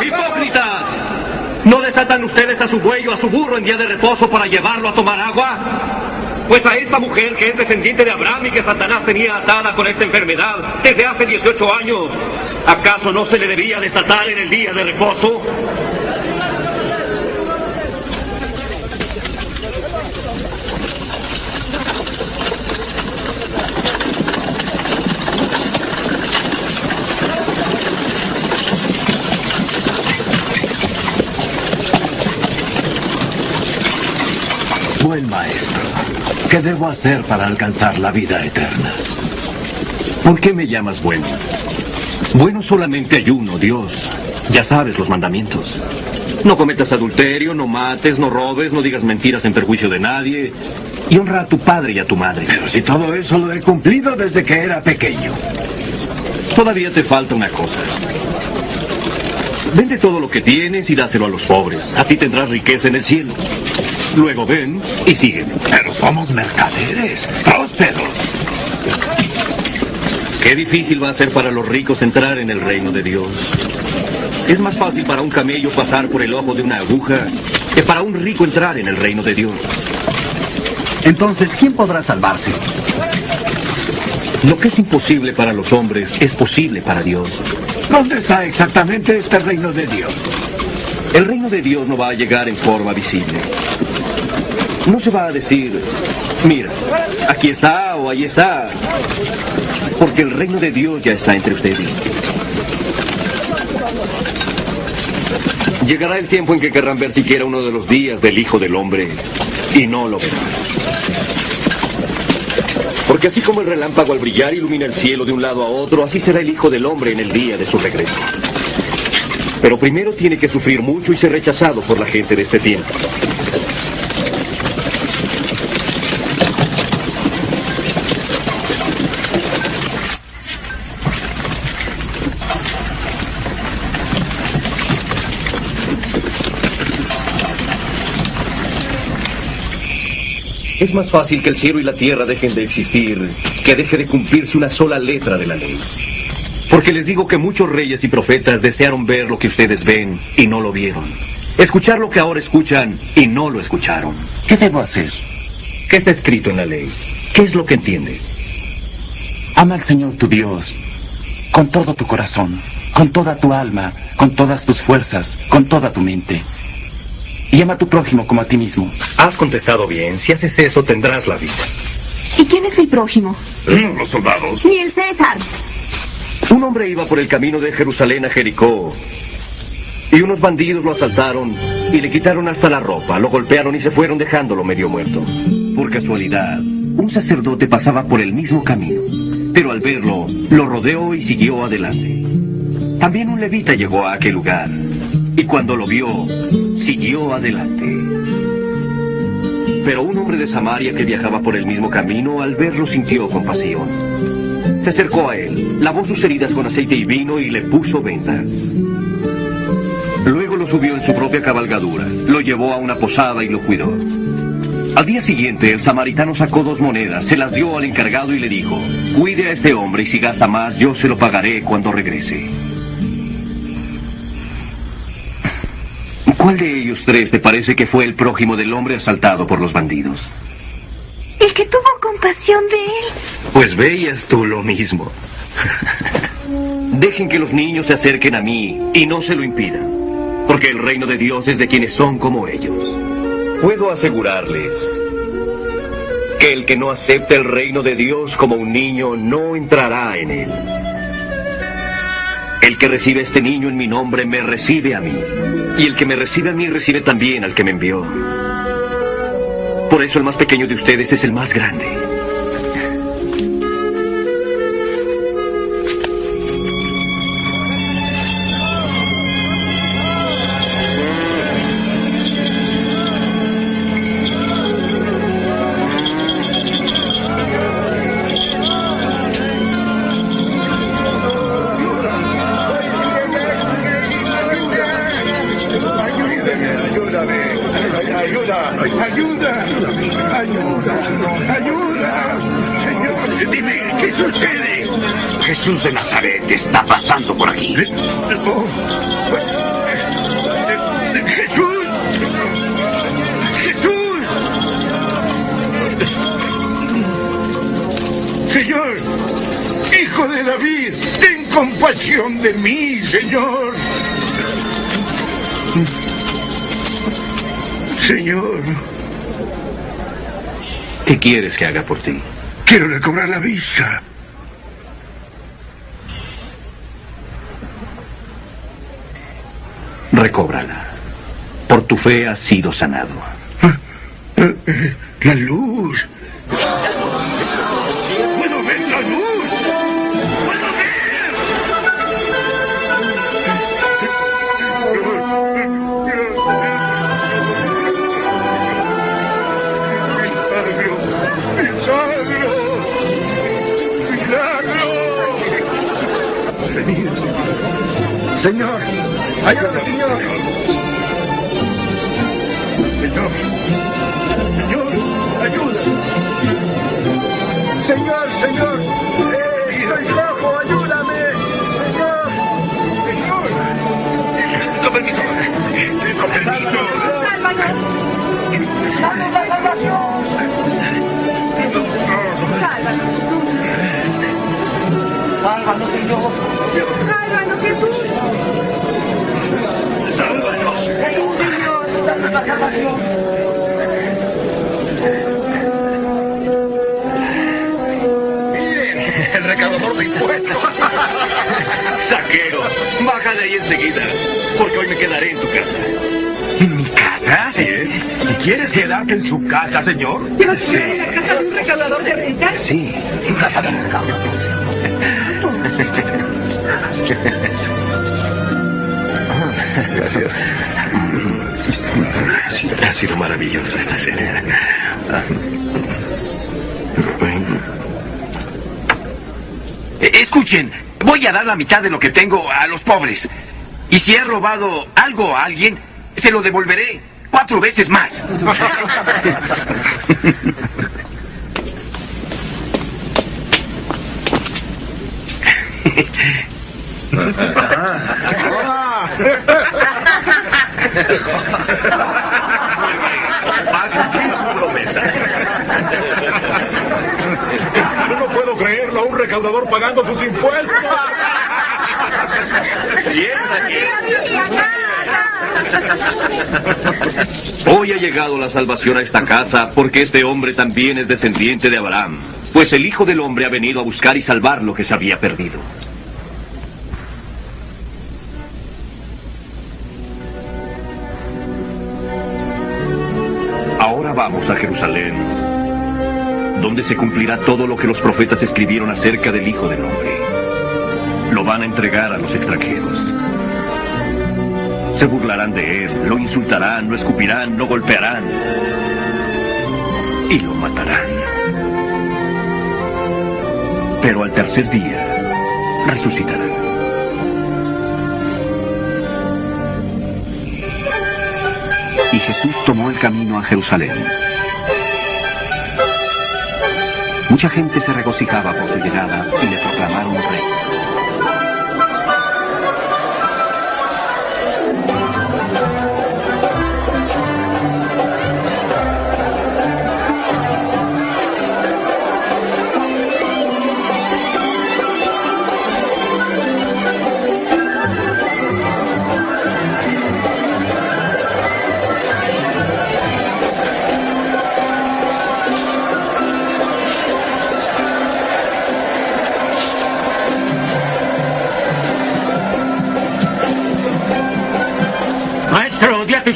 ¡Hipócritas! ¿No desatan ustedes a su buey o a su burro en día de reposo para llevarlo a tomar agua? Pues a esta mujer que es descendiente de Abraham y que Satanás tenía atada con esta enfermedad desde hace 18 años, ¿acaso no se le debía desatar en el día de reposo? buen maestro. ¿Qué debo hacer para alcanzar la vida eterna? ¿Por qué me llamas bueno? Bueno solamente hay uno, Dios. Ya sabes los mandamientos. No cometas adulterio, no mates, no robes, no digas mentiras en perjuicio de nadie. Y honra a tu padre y a tu madre. Pero si todo eso lo he cumplido desde que era pequeño. Todavía te falta una cosa. Vende todo lo que tienes y dáselo a los pobres. Así tendrás riqueza en el cielo. Luego ven y sígueme. Pero somos mercaderes, prósperos. Qué difícil va a ser para los ricos entrar en el reino de Dios. Es más fácil para un camello pasar por el ojo de una aguja que para un rico entrar en el reino de Dios. Entonces, ¿quién podrá salvarse? Lo que es imposible para los hombres es posible para Dios. ¿Dónde está exactamente este reino de Dios? El reino de Dios no va a llegar en forma visible. No se va a decir, mira, aquí está o ahí está, porque el reino de Dios ya está entre ustedes. Llegará el tiempo en que querrán ver siquiera uno de los días del Hijo del Hombre y no lo verán. Porque así como el relámpago al brillar ilumina el cielo de un lado a otro, así será el Hijo del Hombre en el día de su regreso. Pero primero tiene que sufrir mucho y ser rechazado por la gente de este tiempo. Es más fácil que el cielo y la tierra dejen de existir que deje de cumplirse una sola letra de la ley. Porque les digo que muchos reyes y profetas desearon ver lo que ustedes ven y no lo vieron. Escuchar lo que ahora escuchan y no lo escucharon. ¿Qué debo hacer? ¿Qué está escrito en la ley? ¿Qué es lo que entiendes? Ama al Señor tu Dios con todo tu corazón, con toda tu alma, con todas tus fuerzas, con toda tu mente. Y ama a tu prójimo como a ti mismo. Has contestado bien. Si haces eso, tendrás la vida. ¿Y quién es mi prójimo? Los soldados. Ni el César. Un hombre iba por el camino de Jerusalén a Jericó. Y unos bandidos lo asaltaron y le quitaron hasta la ropa. Lo golpearon y se fueron dejándolo medio muerto. Por casualidad, un sacerdote pasaba por el mismo camino. Pero al verlo, lo rodeó y siguió adelante. También un levita llegó a aquel lugar. Y cuando lo vio, siguió adelante. Pero un hombre de Samaria que viajaba por el mismo camino, al verlo sintió compasión. Se acercó a él, lavó sus heridas con aceite y vino y le puso vendas. Luego lo subió en su propia cabalgadura, lo llevó a una posada y lo cuidó. Al día siguiente, el samaritano sacó 2 monedas, se las dio al encargado y le dijo, cuide a este hombre y si gasta más, yo se lo pagaré cuando regrese. ¿Cuál de ellos 3 te parece que fue el prójimo del hombre asaltado por los bandidos? El que tuvo compasión de él. Pues veías tú lo mismo. Dejen que los niños se acerquen a mí y no se lo impidan, porque el reino de Dios es de quienes son como ellos. Puedo asegurarles que el que no acepte el reino de Dios como un niño no entrará en él. El que recibe a este niño en mi nombre me recibe a mí. Y el que me recibe a mí recibe también al que me envió. Por eso el más pequeño de ustedes es el más grande. Jesús de Nazaret está pasando por aquí. ¡Jesús! ¡Jesús! Señor, Hijo de David, ten compasión de mí, Señor. Señor. ¿Qué quieres que haga por ti? Quiero recobrar la vista. Recóbrala. Por tu fe has sido sanado. La luz. ¡Puedo ver la luz! ¡Puedo ver! Señor, ayúdame, señor. Señor, señor, ayuda. Señor, estoy cojo, ayúdame. Señor. Con permiso. Con permiso. ¡Sálvanos! ¡Danos la salvación! ¡Sálvanos! ¡Sálvanos, Señor! ¡Sálvanos, Jesús! ¡Sálvanos! ¡Jesús, Señor! ¡Danos la salvación! ¡Miren! ¡El recaudador de impuestos! ¡Saqueo! Baja de ahí enseguida, porque hoy me quedaré en tu casa. ¿En mi casa? ¿Sí? ¿Y quieres quedarte en su casa, señor? Sí. ¿La casa de un recaudador de rentas? Sí. Casa de un recaudador. Gracias. Ha sido maravillosa esta cena. Escuchen, voy a dar la mitad de lo que tengo a los pobres. Y si he robado algo a alguien, se lo devolveré 4 veces más. Yo no puedo creerlo, un recaudador pagando sus impuestos. Hoy ha llegado la salvación a esta casa porque este hombre también es descendiente de Abraham, pues el Hijo del Hombre ha venido a buscar y salvar lo que se había perdido. Ahora vamos a Jerusalén, donde se cumplirá todo lo que los profetas escribieron acerca del Hijo del Hombre. Lo van a entregar a los extranjeros. Se burlarán de él, lo insultarán, lo escupirán, lo golpearán y lo matarán. Pero al tercer día resucitará. Y Jesús tomó el camino a Jerusalén. Mucha gente se regocijaba por su llegada y le proclamaron rey.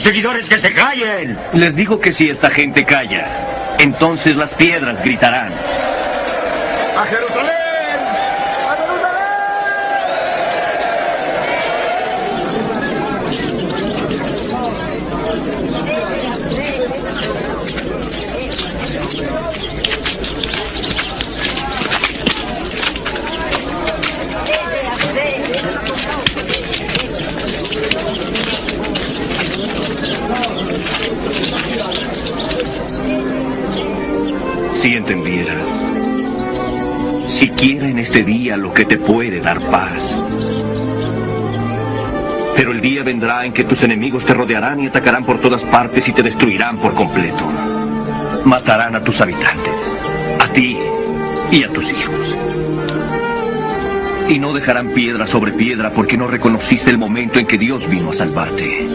Seguidores que se callen. Les digo que si esta gente calla, entonces las piedras gritarán. ¡A Jerusalén! ¡A Si entendieras, siquiera en este día lo que te puede dar paz. Pero el día vendrá en que tus enemigos te rodearán y atacarán por todas partes y te destruirán por completo. Matarán a tus habitantes, a ti y a tus hijos. Y no dejarán piedra sobre piedra porque no reconociste el momento en que Dios vino a salvarte.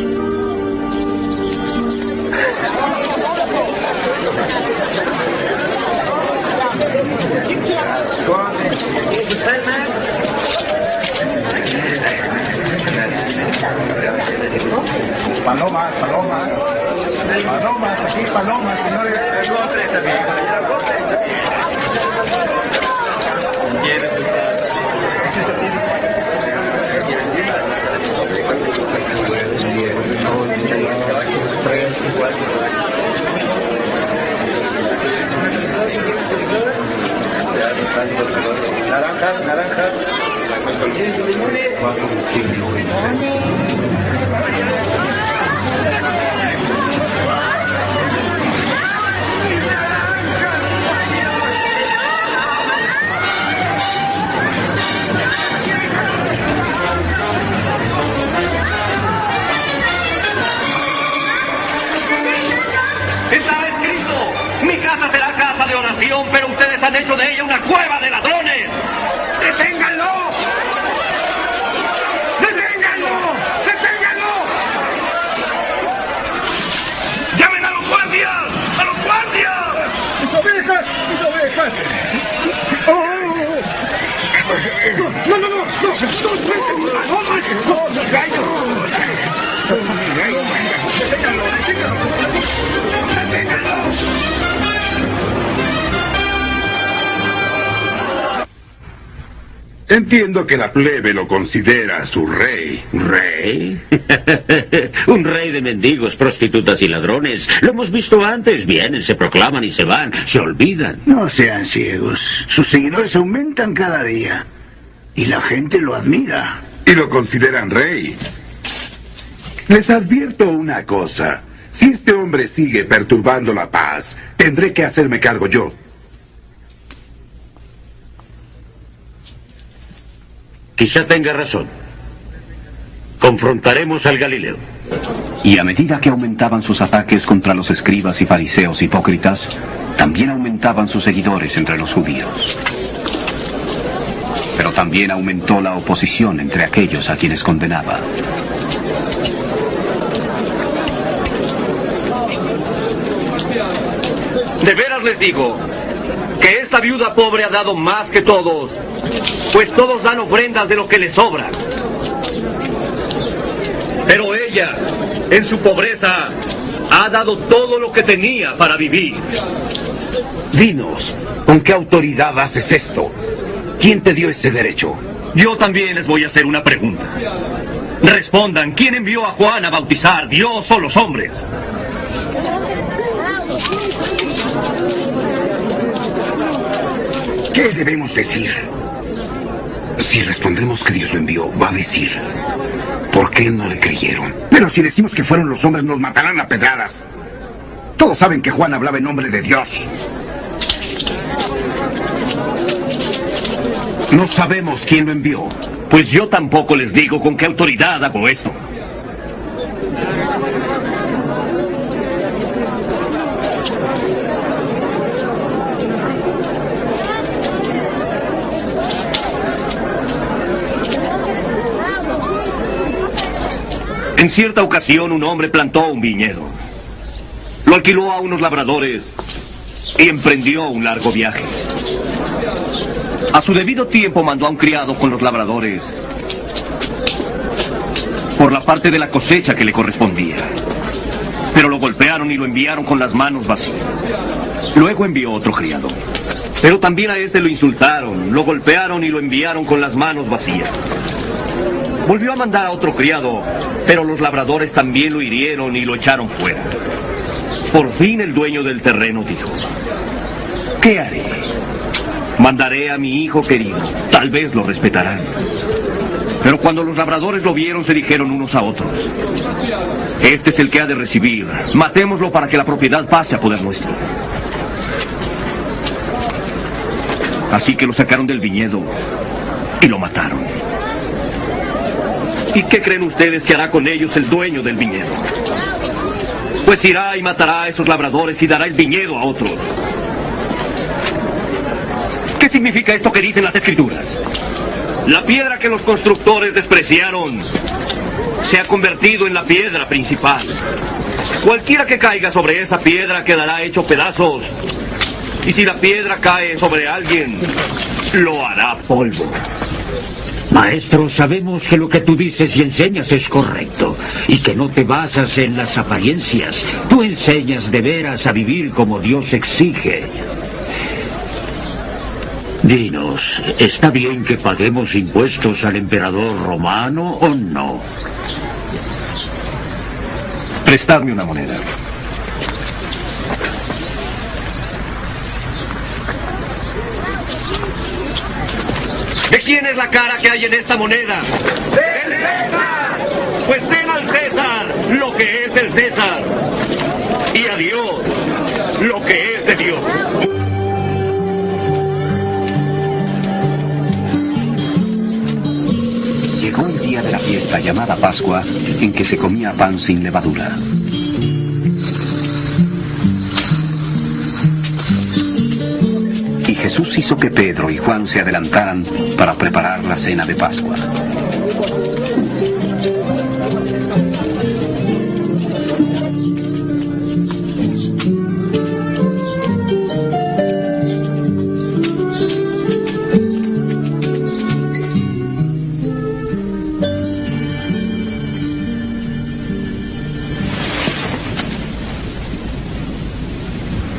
Palomas. Palomas, aquí palomas, señores. Postres también, caballero, postres también. Naranjas, naranjas. Limones. Está escrito, mi casa será casa de oración, pero ustedes han hecho de ella una cueva de ladrones. ¡Deténganlo! ¡Deténganlo! ¡Deténganlo! ¡Llamen a los guardias! ¡A los guardias! ¡Mis ovejas! ¡Mis ovejas! ¡Oh! ¡No, no, no! ¡No! ¡No! ¡No, gallo! ¡Deténganlo! Entiendo que la plebe lo considera su rey. ¿Rey? Un rey de mendigos, prostitutas y ladrones. Lo hemos visto antes. Vienen, se proclaman y se van. Se olvidan. No sean ciegos. Sus seguidores aumentan cada día. Y la gente lo admira. Y lo consideran rey. Les advierto una cosa. Si este hombre sigue perturbando la paz, tendré que hacerme cargo yo. Quizá tenga razón. Confrontaremos al Galileo. Y a medida que aumentaban sus ataques contra los escribas y fariseos hipócritas, también aumentaban sus seguidores entre los judíos. Pero también aumentó la oposición entre aquellos a quienes condenaba. De veras les digo que esta viuda pobre ha dado más que todos, pues todos dan ofrendas de lo que les sobra. Pero ella, en su pobreza, ha dado todo lo que tenía para vivir. Dinos, ¿con qué autoridad haces esto? ¿Quién te dio ese derecho? Yo también les voy a hacer una pregunta. Respondan, ¿quién envió a Juan a bautizar, Dios o los hombres? ¿Qué debemos decir? Si respondemos que Dios lo envió, va a decir, ¿por qué no le creyeron? Pero si decimos que fueron los hombres, nos matarán a pedradas. Todos saben que Juan hablaba en nombre de Dios. No sabemos quién lo envió. Pues yo tampoco les digo con qué autoridad hago esto. En cierta ocasión un hombre plantó un viñedo. Lo alquiló a unos labradores y emprendió un largo viaje. A su debido tiempo mandó a un criado con los labradores por la parte de la cosecha que le correspondía. Pero lo golpearon y lo enviaron con las manos vacías. Luego envió otro criado. Pero también a este lo insultaron, lo golpearon y lo enviaron con las manos vacías. Volvió a mandar a otro criado, pero los labradores también lo hirieron y lo echaron fuera. Por fin el dueño del terreno dijo, ¿qué haré? Mandaré a mi hijo querido, tal vez lo respetarán. Pero cuando los labradores lo vieron, se dijeron unos a otros, este es el que ha de recibir, matémoslo para que la propiedad pase a poder nuestro. Así que lo sacaron del viñedo y lo mataron. ¿Y qué creen ustedes que hará con ellos el dueño del viñedo? Pues irá y matará a esos labradores y dará el viñedo a otros. ¿Qué significa esto que dicen las Escrituras? La piedra que los constructores despreciaron se ha convertido en la piedra principal. Cualquiera que caiga sobre esa piedra quedará hecho pedazos. Y si la piedra cae sobre alguien, lo hará polvo. Maestro, sabemos que lo que tú dices y enseñas es correcto y que no te basas en las apariencias. Tú enseñas de veras a vivir como Dios exige. Dinos, ¿está bien que paguemos impuestos al emperador romano o no? Prestadme una moneda. ¿De quién es la cara que hay en esta moneda? ¡Del César! Pues den al César lo que es del César y a Dios lo que es de Dios. Llegó el día de la fiesta llamada Pascua, en que se comía pan sin levadura. Y Jesús hizo que Pedro y Juan se adelantaran para preparar la cena de Pascua.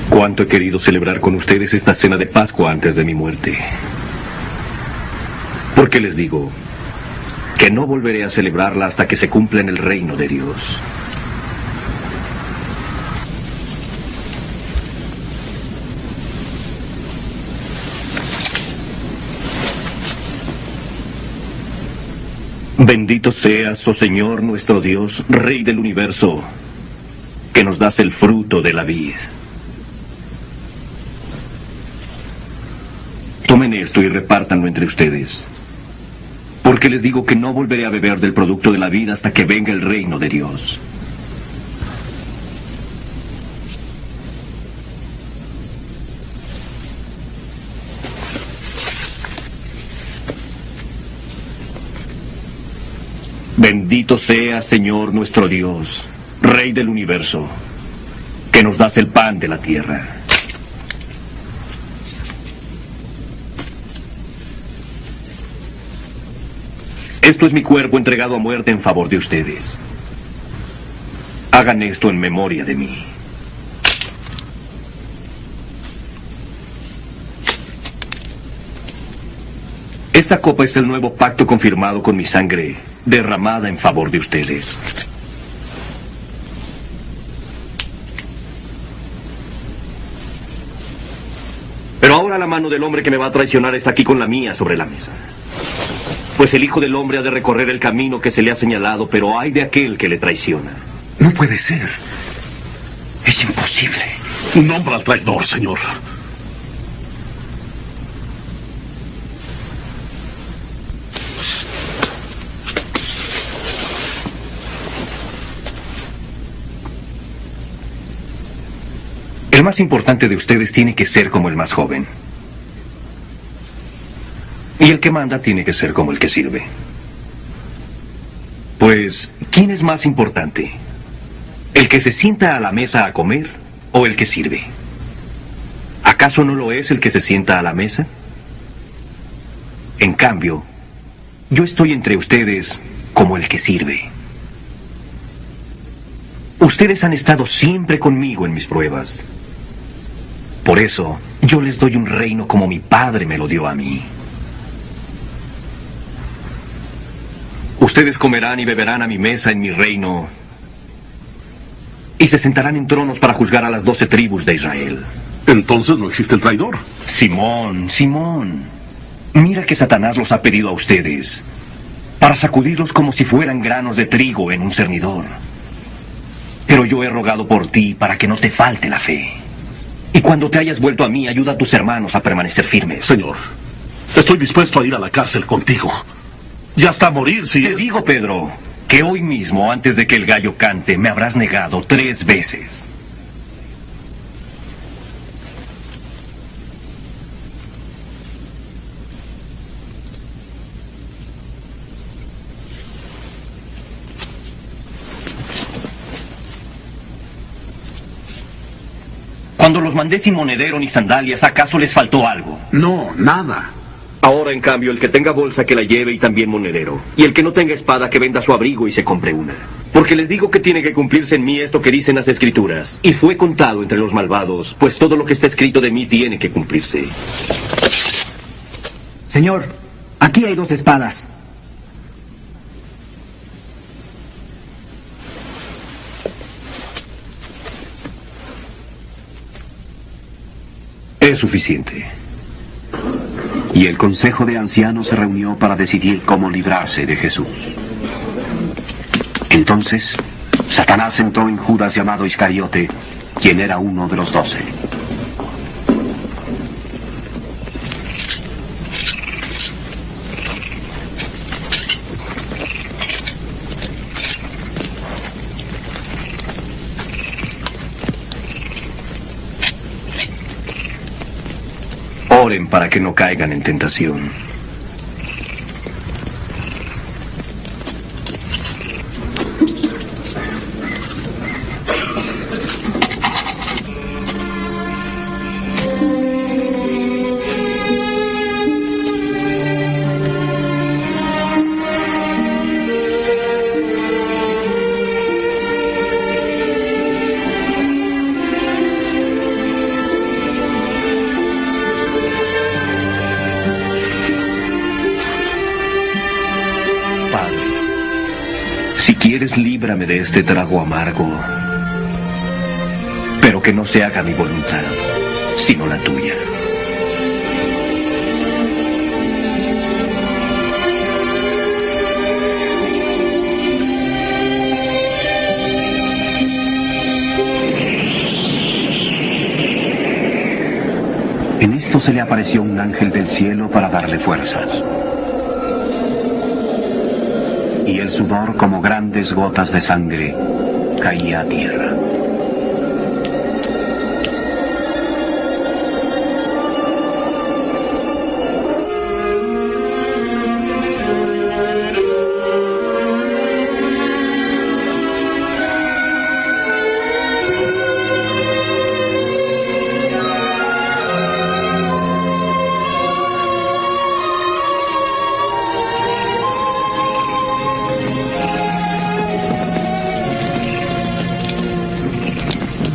Cuánto he querido celebrar con ustedes esta cena de Pascua antes de mi muerte. Porque les digo que no volveré a celebrarla hasta que se cumpla en el reino de Dios. Bendito seas, oh Señor nuestro Dios, Rey del universo, que nos das el fruto de la vid. Tomen esto y repártanlo entre ustedes, porque les digo que no volveré a beber del producto de la vida hasta que venga el reino de Dios. Bendito sea, Señor nuestro Dios, Rey del universo, que nos das el pan de la tierra. Esto es mi cuerpo entregado a muerte en favor de ustedes. Hagan esto en memoria de mí. Esta copa es el nuevo pacto confirmado con mi sangre, derramada en favor de ustedes. Pero ahora la mano del hombre que me va a traicionar está aquí con la mía sobre la mesa. Pues el Hijo del Hombre ha de recorrer el camino que se le ha señalado, pero ay de aquel que le traiciona. No puede ser. Es imposible. Nombra al traidor, señor. El más importante de ustedes tiene que ser como el más joven. Y el que manda tiene que ser como el que sirve. Pues, ¿quién es más importante? ¿El que se sienta a la mesa a comer o el que sirve? ¿Acaso no lo es el que se sienta a la mesa? En cambio, yo estoy entre ustedes como el que sirve. Ustedes han estado siempre conmigo en mis pruebas. Por eso, yo les doy un reino como mi Padre me lo dio a mí. Ustedes comerán y beberán a mi mesa en mi reino y se sentarán en tronos para juzgar a las 12 tribus de Israel. Entonces no existe el traidor. Simón, Simón, mira que Satanás los ha pedido a ustedes para sacudirlos como si fueran granos de trigo en un cernidor. Pero yo he rogado por ti para que no te falte la fe. Y cuando te hayas vuelto a mí, ayuda a tus hermanos a permanecer firmes. Señor, estoy dispuesto a ir a la cárcel contigo. Y hasta a morir si... Te digo, Pedro, que hoy mismo, antes de que el gallo cante, me habrás negado 3 veces. Cuando los mandé sin monedero ni sandalias, ¿acaso les faltó algo? No, nada. Ahora, en cambio, el que tenga bolsa que la lleve y también monedero. Y el que no tenga espada que venda su abrigo y se compre una. Porque les digo que tiene que cumplirse en mí esto que dicen las Escrituras. Y fue contado entre los malvados, pues todo lo que está escrito de mí tiene que cumplirse. Señor, aquí hay 2 espadas. Es suficiente. Y el consejo de ancianos se reunió para decidir cómo librarse de Jesús. Entonces, Satanás entró en Judas llamado Iscariote, quien era uno de los 12. Oren para que no caigan en tentación. Líbrame de este trago amargo, pero que no se haga mi voluntad, sino la tuya. En esto se le apareció un ángel del cielo para darle fuerzas. Y el sudor, como grandes gotas de sangre, caía a tierra.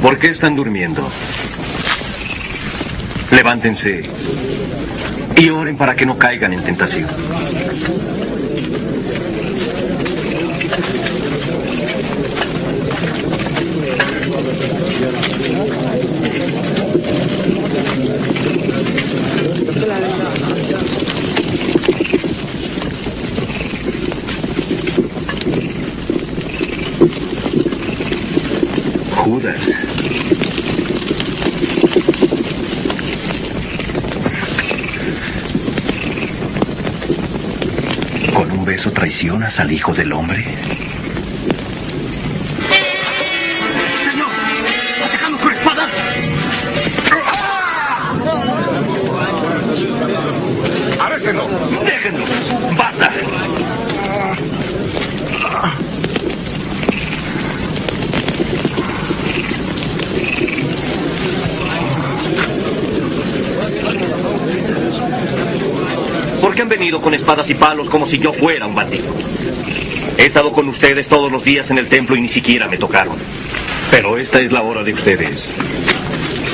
¿Por qué están durmiendo? Levántense y oren para que no caigan en tentación. Judas. ¿Con un beso traicionas al Hijo del Hombre? ¡Señor! ¡Atacamos con espada! ¡Arréstenlo! ¡Déjenlo! ¡Basta! ¿Por qué han venido con espadas y palos como si yo fuera un bandido? He estado con ustedes todos los días en el templo y ni siquiera me tocaron. Pero esta es la hora de ustedes,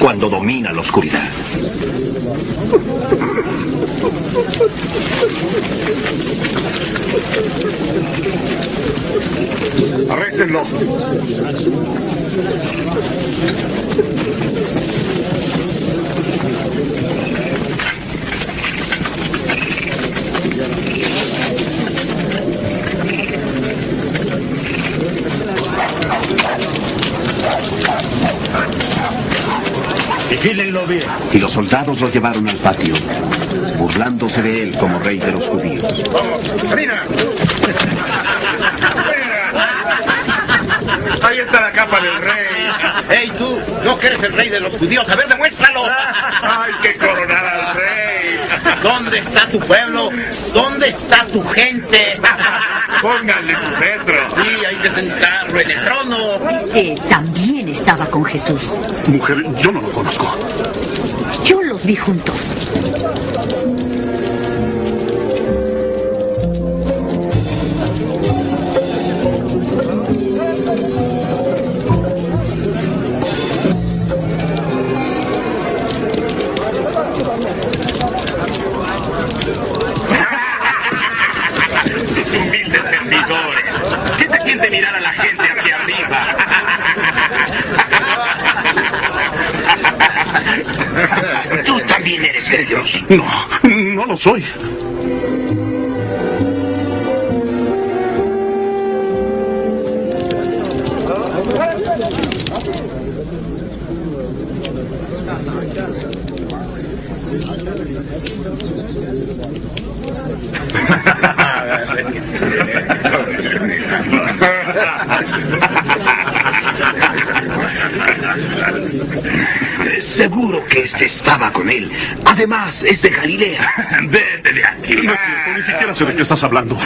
cuando domina la oscuridad. ¡Arréstenlo! Vigílenlo bien. Y los soldados lo llevaron al patio, burlándose de él como rey de los judíos. ¡Vamos! ¡Mira! Ahí está la capa del rey. ¡Ey, tú! ¿No que eres el rey de los judíos? ¡A ver, demuéstralo! ¡Hay que coronar al rey! ¿Dónde está tu pueblo? ¿Dónde está tu gente? Pónganle su cetro. Sí, hay que sentarlo en el trono. Que también estaba con Jesús. Mujer, yo no lo conozco. Yo los vi juntos. Dios. No lo soy. Seguro que este estaba con él. Además, es de Galilea. Vete de aquí. No es cierto, ni siquiera sé de qué estás hablando.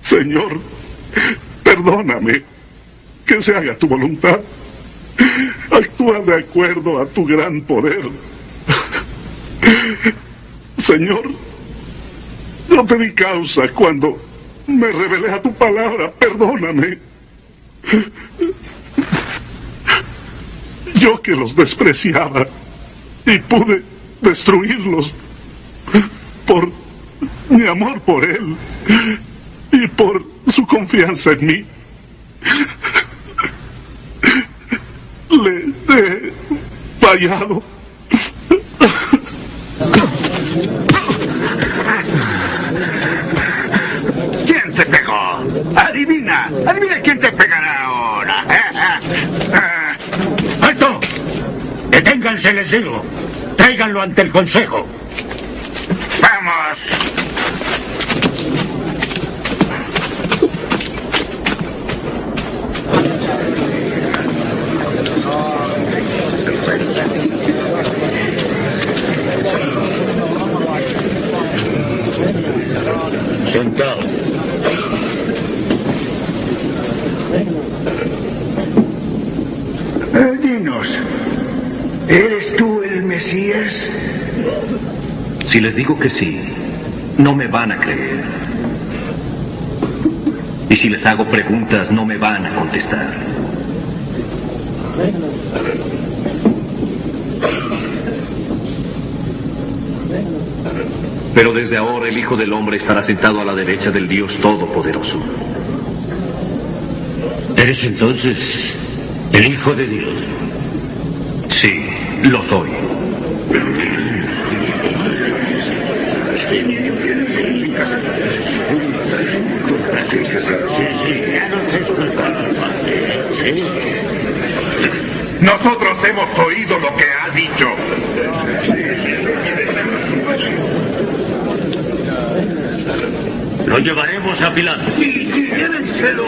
Señor, perdóname, que se haga tu voluntad. Actúa de acuerdo a tu gran poder. Señor, yo te di causa cuando me rebelé a tu palabra, perdóname. Yo que los despreciaba y pude destruirlos por mi amor por él y por su confianza en mí. Le he fallado. ¿Quién te pegó? Adivina quién te pegará ahora. ¡Alto! ¡Deténganse, les digo! ¡Tráiganlo ante el consejo! ¡Vamos! Sentado. Dinos, ¿eres tú el Mesías? Si les digo que sí, no me van a creer. Y si les hago preguntas, no me van a contestar. Pero desde ahora el Hijo del Hombre estará sentado a la derecha del Dios Todopoderoso. ¿Eres entonces el Hijo de Dios? Sí, lo soy. Nosotros hemos oído lo que ha dicho. Lo llevaremos a Pilato. Sí, llévenselo.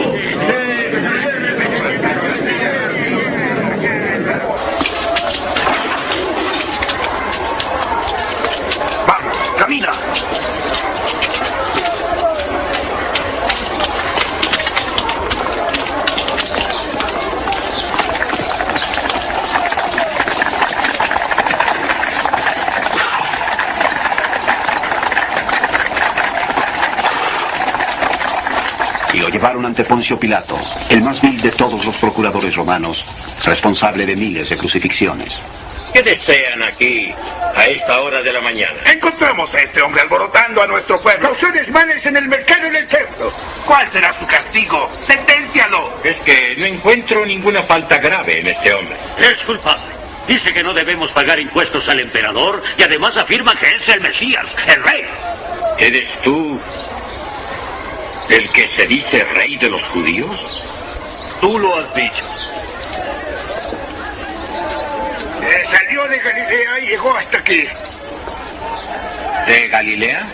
Vamos, camina. Y lo llevaron ante Poncio Pilato, el más vil de todos los procuradores romanos, responsable de miles de crucifixiones. ¿Qué desean aquí a esta hora de la mañana? Encontramos a este hombre alborotando a nuestro pueblo. Causó desmanes en el mercado y en el templo. ¿Cuál será su castigo? ¡Senténcialo! Es que no encuentro ninguna falta grave en este hombre. Es culpable. Dice que no debemos pagar impuestos al emperador y además afirma que es el Mesías, el rey. ¿Eres tú el que se dice rey de los judíos? Tú lo has dicho. Salió de Galilea y llegó hasta aquí. ¿De Galilea?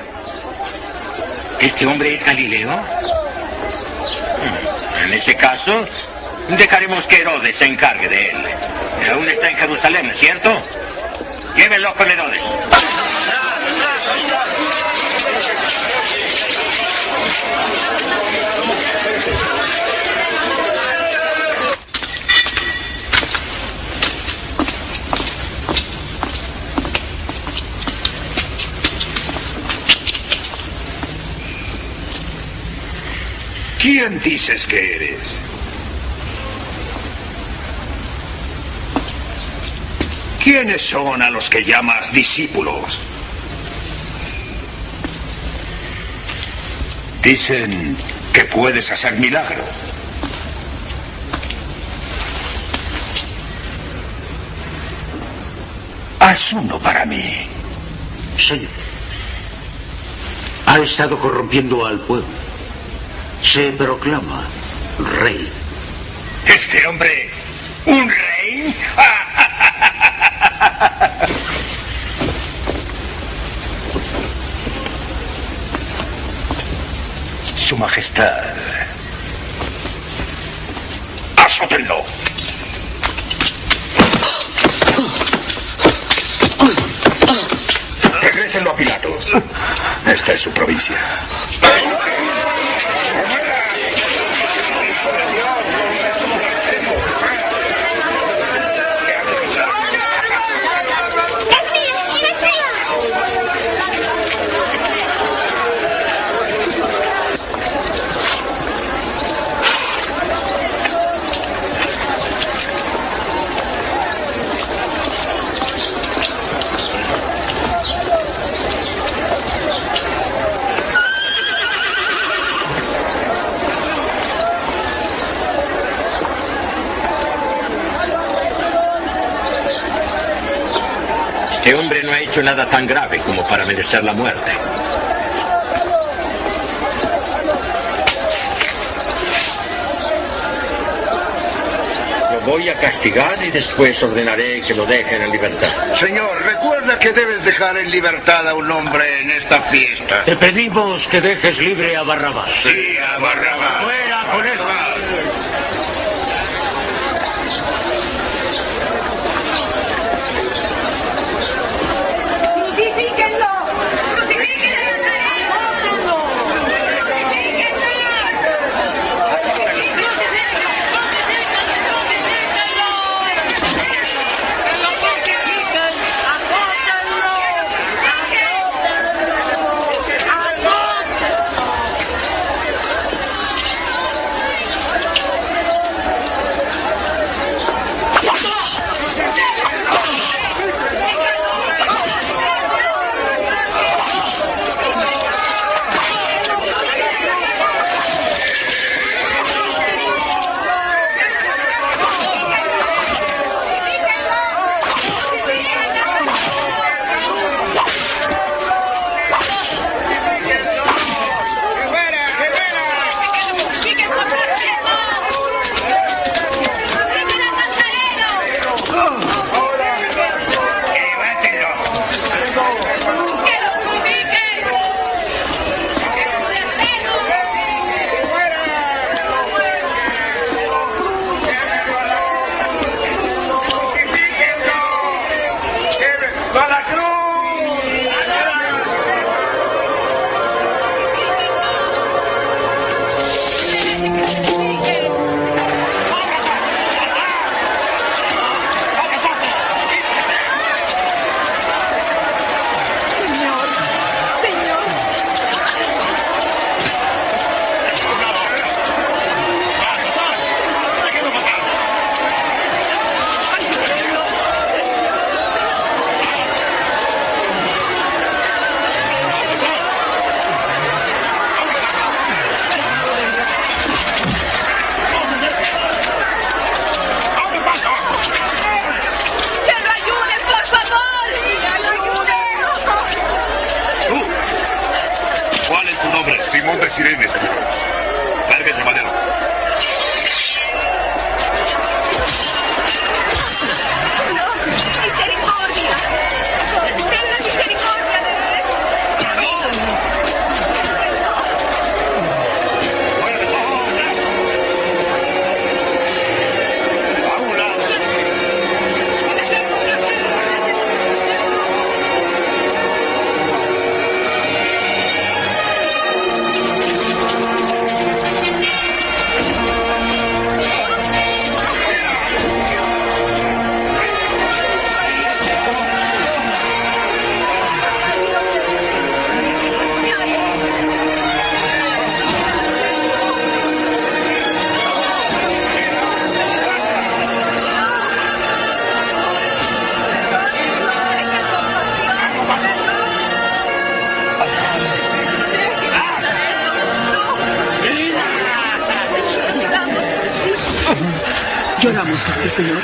¿Este hombre es Galileo? En ese caso, dejaremos que Herodes se encargue de él. Aún está en Jerusalén, ¿cierto? Llévenlo con Herodes. ¿Quién dices que eres? ¿Quiénes son a los que llamas discípulos? Dicen que puedes hacer milagro. Haz uno para mí. Señor, ha estado corrompiendo al pueblo. Se proclama rey. ¿Este hombre, un rey? Su Majestad. ¡Azótenlo! Regrésenlo a Pilatos. Esta es su provincia. Este hombre no ha hecho nada tan grave como para merecer la muerte. Lo voy a castigar y después ordenaré que lo dejen en libertad. Señor, recuerda que debes dejar en libertad a un hombre en esta fiesta. Te pedimos que dejes libre a Barrabás. Sí, a Barrabás. ¡Fuera con él! señor.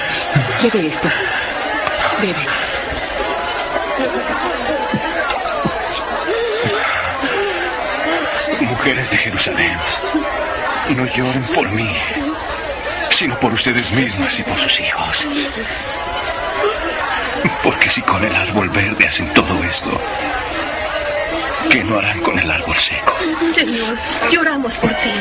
Bebe esto. Bebe. Mujeres de Jerusalén, no lloren por mí, sino por ustedes mismas y por sus hijos. Porque si con el árbol verde hacen todo esto, ¿qué no harán con el árbol seco? Señor, lloramos por ti.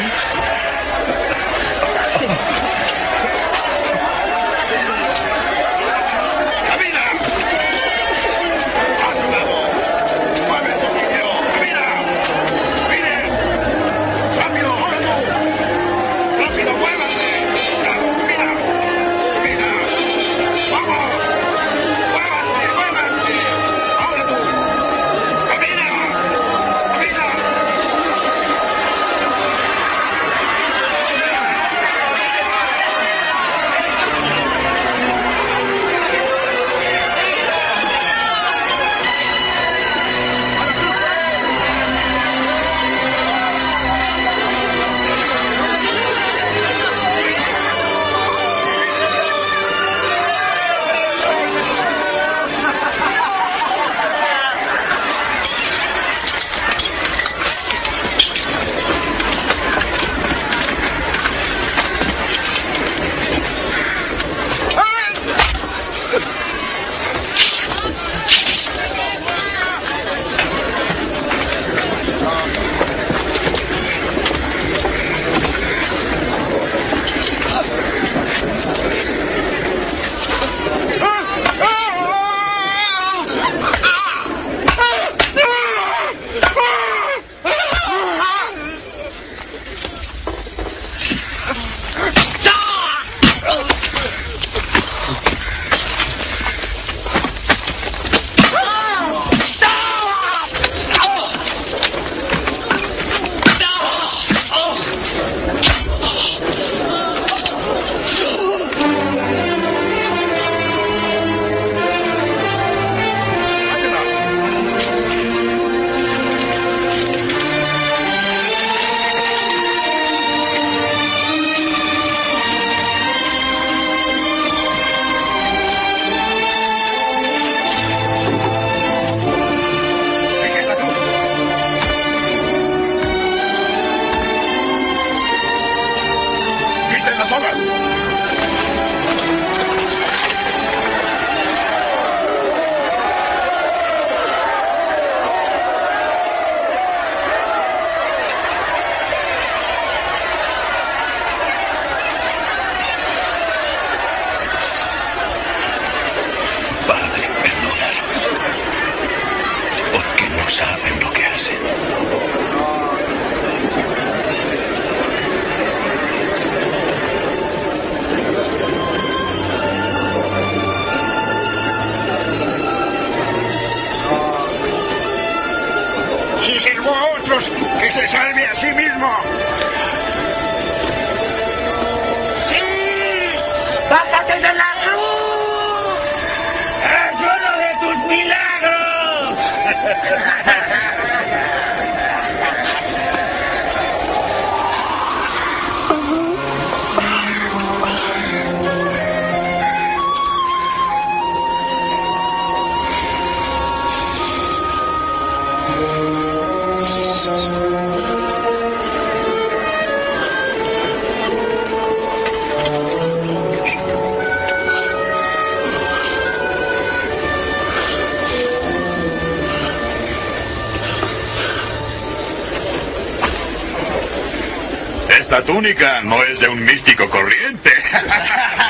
Esta túnica no es de un místico corriente.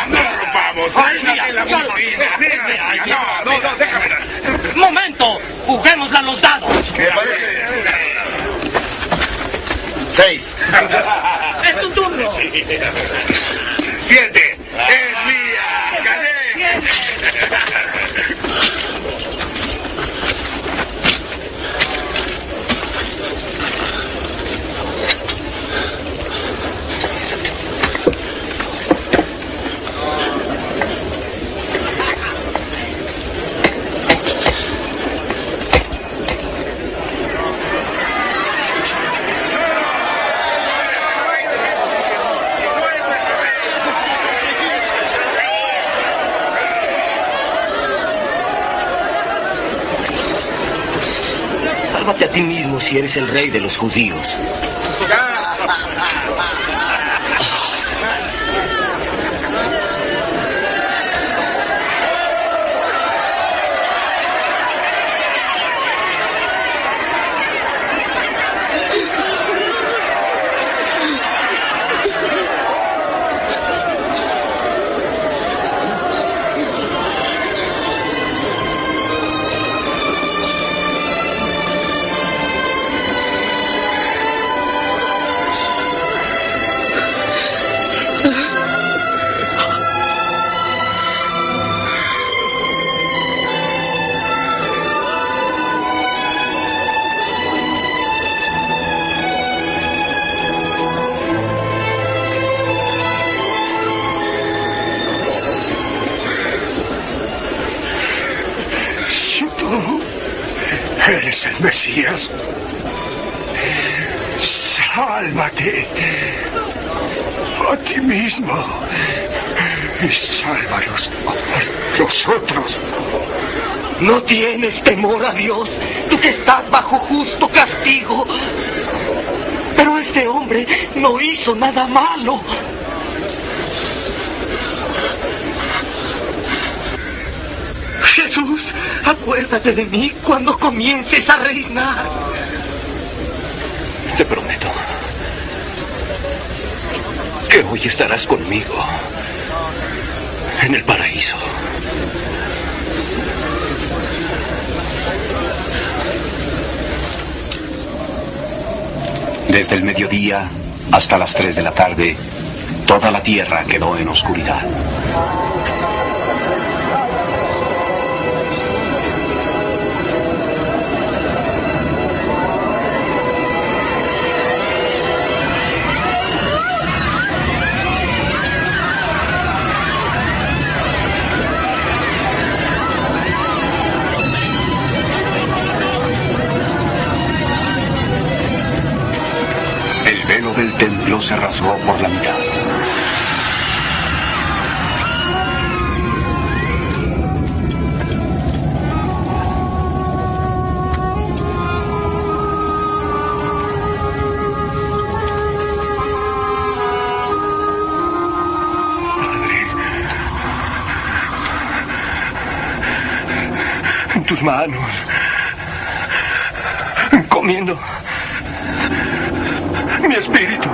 ¡No lo rompamos! No, déjame. ¡Momento! ¡Juguémosla a los dados! ¿Qué parece? 6. ¡Es tu turno! 7. ¡Es mía! ¡Gané! Sálvate a ti mismo si eres el rey de los judíos. ¿Eres el Mesías? Sálvate a ti mismo y sálvalos a los otros. ¿No tienes temor a Dios, tú que estás bajo justo castigo? Pero este hombre no hizo nada malo. Jesús, acuérdate de mí cuando comiences a reinar. Te prometo que hoy estarás conmigo en el paraíso. Desde el mediodía hasta las 3 de la tarde, toda la tierra quedó en oscuridad. El velo del templo se rasgó por la mitad. En tus manos, comiendo mi espíritu.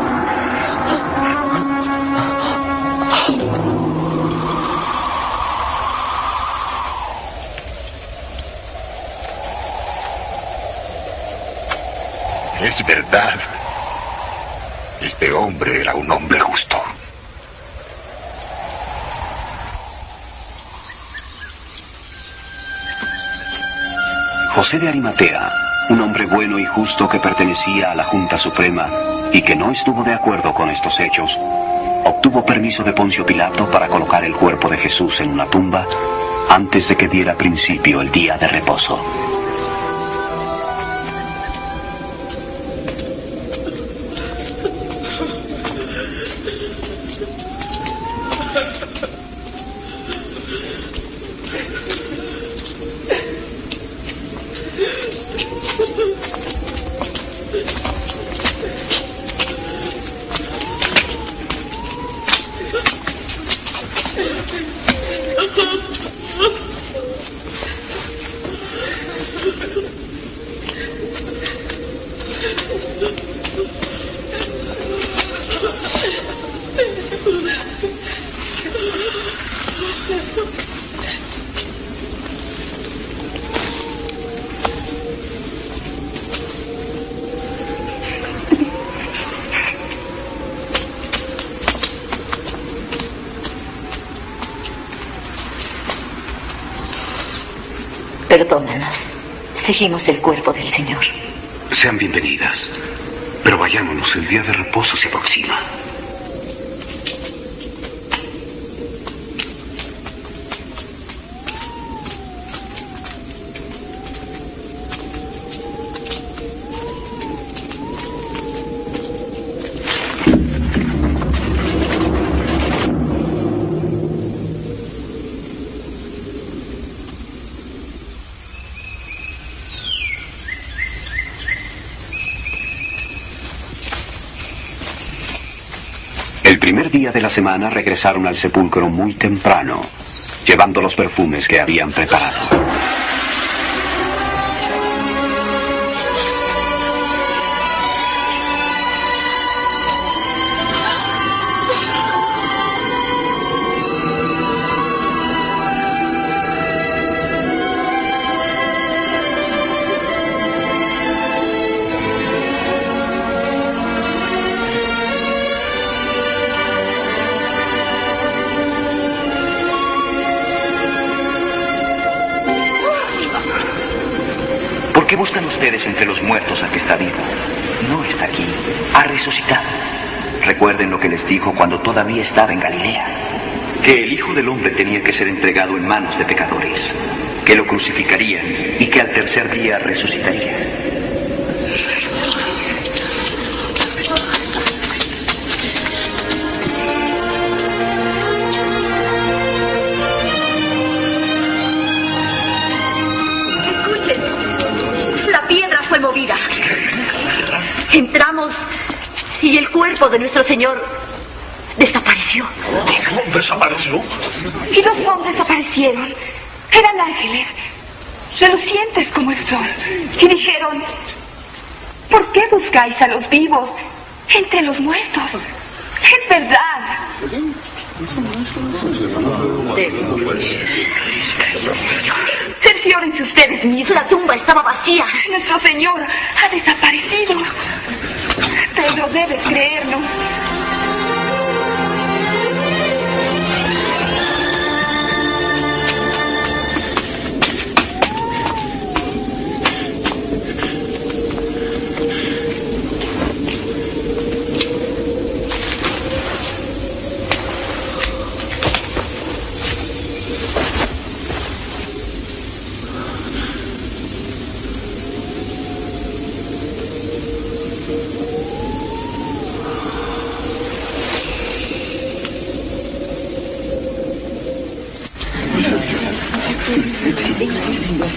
Es verdad. Este hombre era un hombre justo. José de Arimatea, un hombre bueno y justo que pertenecía a la Junta Suprema y que no estuvo de acuerdo con estos hechos, obtuvo permiso de Poncio Pilato para colocar el cuerpo de Jesús en una tumba antes de que diera principio el día de reposo. Perdónanos. Seguimos el cuerpo del Señor. Sean bienvenidas, pero vayámonos, el día de reposo se aproxima. El primer día de la semana regresaron al sepulcro muy temprano, llevando los perfumes que habían preparado. ¿Por qué buscan ustedes entre los muertos al que está vivo? No está aquí, ha resucitado. Recuerden lo que les dijo cuando todavía estaba en Galilea, que el Hijo del Hombre tenía que ser entregado en manos de pecadores, que lo crucificarían y que al tercer día resucitaría. Fue movida. Entramos y el cuerpo de nuestro Señor desapareció. ¿Cómo desapareció? Y los hombres desaparecieron. Eran ángeles, relucientes como el sol. Y dijeron: ¿por qué buscáis a los vivos entre los muertos? Es verdad. Cerciórense ustedes mismos. La tumba estaba vacía. Nuestro Señor ha desaparecido. Pedro, debes creernos.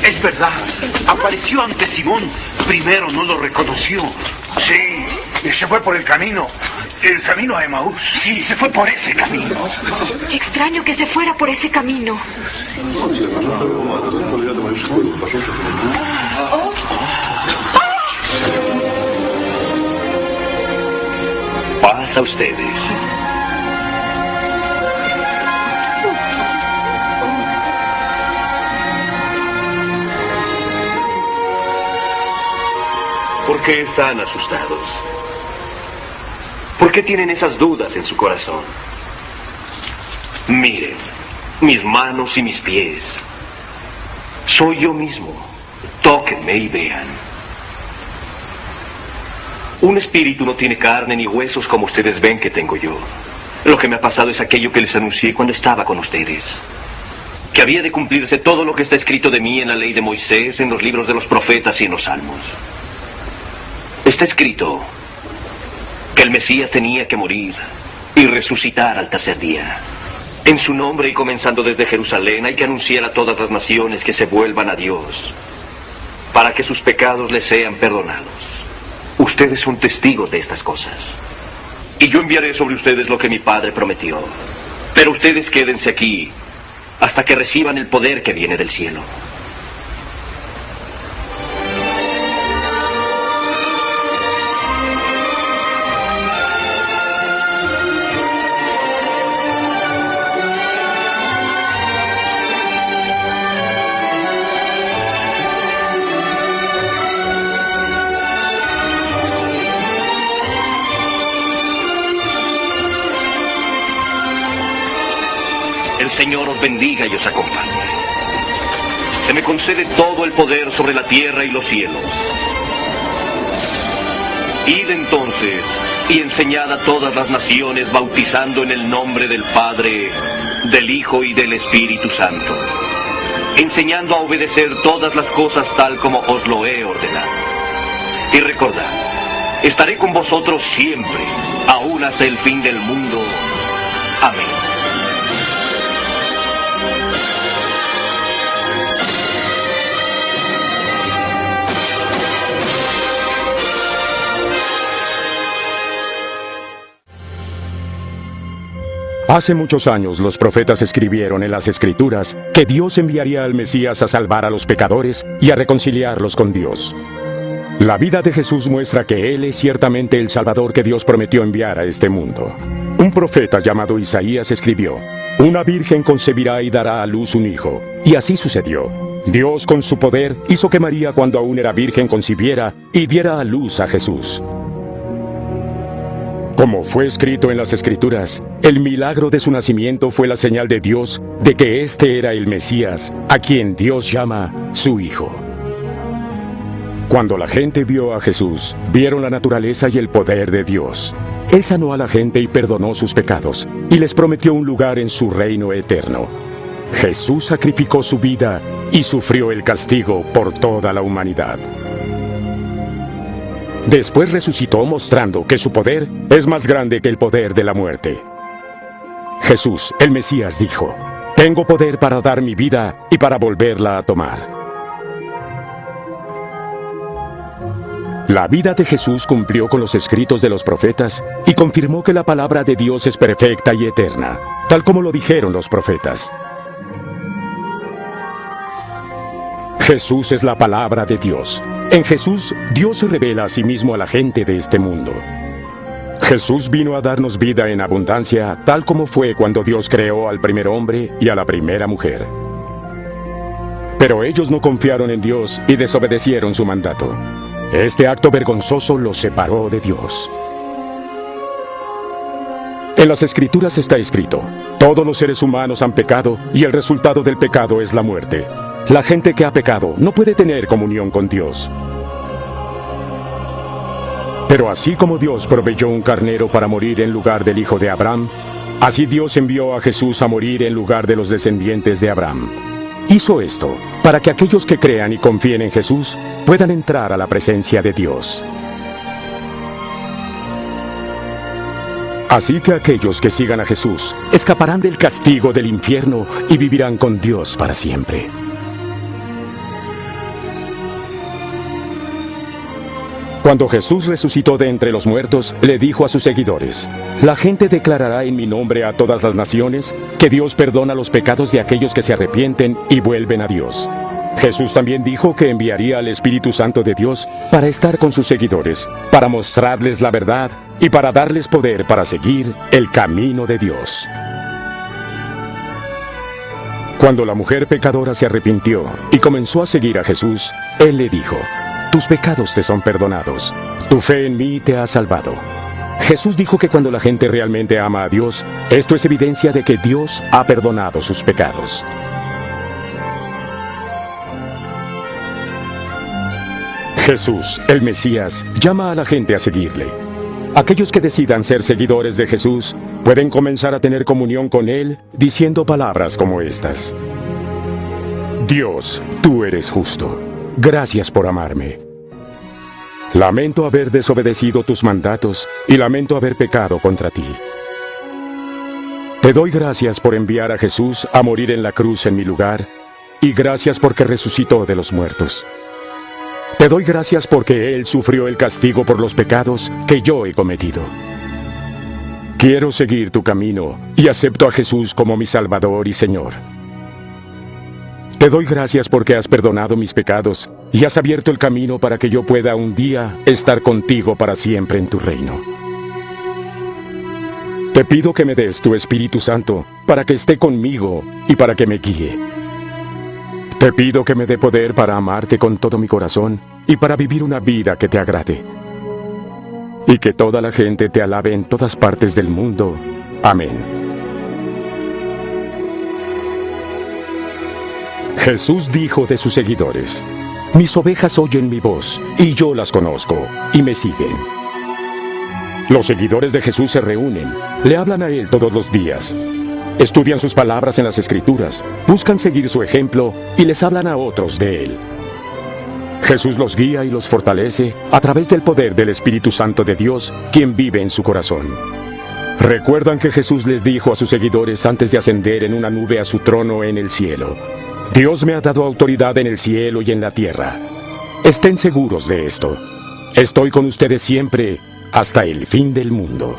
Es verdad, apareció ante Simón. Primero no lo reconoció. Sí, se fue por el camino a Emaús. Sí, se fue por ese camino. Extraño que se fuera por ese camino. Paz a ustedes. ¿Por qué están asustados? ¿Por qué tienen esas dudas en su corazón? Miren, mis manos y mis pies. Soy yo mismo. Tóquenme y vean. Un espíritu no tiene carne ni huesos como ustedes ven que tengo yo. Lo que me ha pasado es aquello que les anuncié cuando estaba con ustedes. Que había de cumplirse todo lo que está escrito de mí en la ley de Moisés, en los libros de los profetas y en los salmos. Está escrito que el Mesías tenía que morir y resucitar al tercer día. En su nombre y comenzando desde Jerusalén hay que anunciar a todas las naciones que se vuelvan a Dios para que sus pecados les sean perdonados. Ustedes son testigos de estas cosas. Y yo enviaré sobre ustedes lo que mi Padre prometió. Pero ustedes quédense aquí hasta que reciban el poder que viene del cielo. El Señor os bendiga y os acompañe. Se me concede todo el poder sobre la tierra y los cielos. Id entonces y enseñad a todas las naciones, bautizando en el nombre del Padre, del Hijo y del Espíritu Santo, enseñando a obedecer todas las cosas tal como os lo he ordenado. Y recordad, estaré con vosotros siempre, aún hasta el fin del mundo. Amén. Hace muchos años los profetas escribieron en las Escrituras que Dios enviaría al Mesías a salvar a los pecadores y a reconciliarlos con Dios. La vida de Jesús muestra que Él es ciertamente el Salvador que Dios prometió enviar a este mundo. Un profeta llamado Isaías escribió: «Una virgen concebirá y dará a luz un hijo». Y así sucedió. Dios, con su poder, hizo que María, cuando aún era virgen, concibiera y diera a luz a Jesús. Como fue escrito en las Escrituras, el milagro de su nacimiento fue la señal de Dios de que este era el Mesías, a quien Dios llama su Hijo. Cuando la gente vio a Jesús, vieron la naturaleza y el poder de Dios. Él sanó a la gente y perdonó sus pecados, y les prometió un lugar en su reino eterno. Jesús sacrificó su vida y sufrió el castigo por toda la humanidad. Después resucitó, mostrando que su poder es más grande que el poder de la muerte. Jesús, el Mesías, dijo: «Tengo poder para dar mi vida y para volverla a tomar». La vida de Jesús cumplió con los escritos de los profetas y confirmó que la palabra de Dios es perfecta y eterna, tal como lo dijeron los profetas. Jesús es la palabra de Dios. En Jesús, Dios se revela a sí mismo a la gente de este mundo. Jesús vino a darnos vida en abundancia, tal como fue cuando Dios creó al primer hombre y a la primera mujer. Pero ellos no confiaron en Dios y desobedecieron su mandato. Este acto vergonzoso los separó de Dios. En las Escrituras está escrito: «Todos los seres humanos han pecado y el resultado del pecado es la muerte». La gente que ha pecado no puede tener comunión con Dios. Pero así como Dios proveyó un carnero para morir en lugar del hijo de Abraham, así Dios envió a Jesús a morir en lugar de los descendientes de Abraham. Hizo esto para que aquellos que crean y confíen en Jesús puedan entrar a la presencia de Dios. Así que aquellos que sigan a Jesús escaparán del castigo del infierno y vivirán con Dios para siempre. Cuando Jesús resucitó de entre los muertos, le dijo a sus seguidores: «La gente declarará en mi nombre a todas las naciones que Dios perdona los pecados de aquellos que se arrepienten y vuelven a Dios». Jesús también dijo que enviaría al Espíritu Santo de Dios para estar con sus seguidores, para mostrarles la verdad y para darles poder para seguir el camino de Dios. Cuando la mujer pecadora se arrepintió y comenzó a seguir a Jesús, Él le dijo: «Tus pecados te son perdonados. Tu fe en mí te ha salvado». Jesús dijo que cuando la gente realmente ama a Dios, esto es evidencia de que Dios ha perdonado sus pecados. Jesús, el Mesías, llama a la gente a seguirle. Aquellos que decidan ser seguidores de Jesús pueden comenzar a tener comunión con Él diciendo palabras como estas: «Dios, tú eres justo. Gracias por amarme. Lamento haber desobedecido tus mandatos y lamento haber pecado contra ti. Te doy gracias por enviar a Jesús a morir en la cruz en mi lugar y gracias porque resucitó de los muertos. Te doy gracias porque Él sufrió el castigo por los pecados que yo he cometido. Quiero seguir tu camino y acepto a Jesús como mi Salvador y Señor. Te doy gracias porque has perdonado mis pecados y has abierto el camino para que yo pueda un día estar contigo para siempre en tu reino. Te pido que me des tu Espíritu Santo para que esté conmigo y para que me guíe. Te pido que me dé poder para amarte con todo mi corazón y para vivir una vida que te agrade. Y que toda la gente te alabe en todas partes del mundo. Amén». Jesús dijo de sus seguidores: «Mis ovejas oyen mi voz, y yo las conozco, y me siguen». Los seguidores de Jesús se reúnen, le hablan a Él todos los días, estudian sus palabras en las Escrituras, buscan seguir su ejemplo y les hablan a otros de Él. Jesús los guía y los fortalece a través del poder del Espíritu Santo de Dios, quien vive en su corazón. Recuerdan que Jesús les dijo a sus seguidores antes de ascender en una nube a su trono en el cielo: «Dios me ha dado autoridad en el cielo y en la tierra. Estén seguros de esto. Estoy con ustedes siempre hasta el fin del mundo».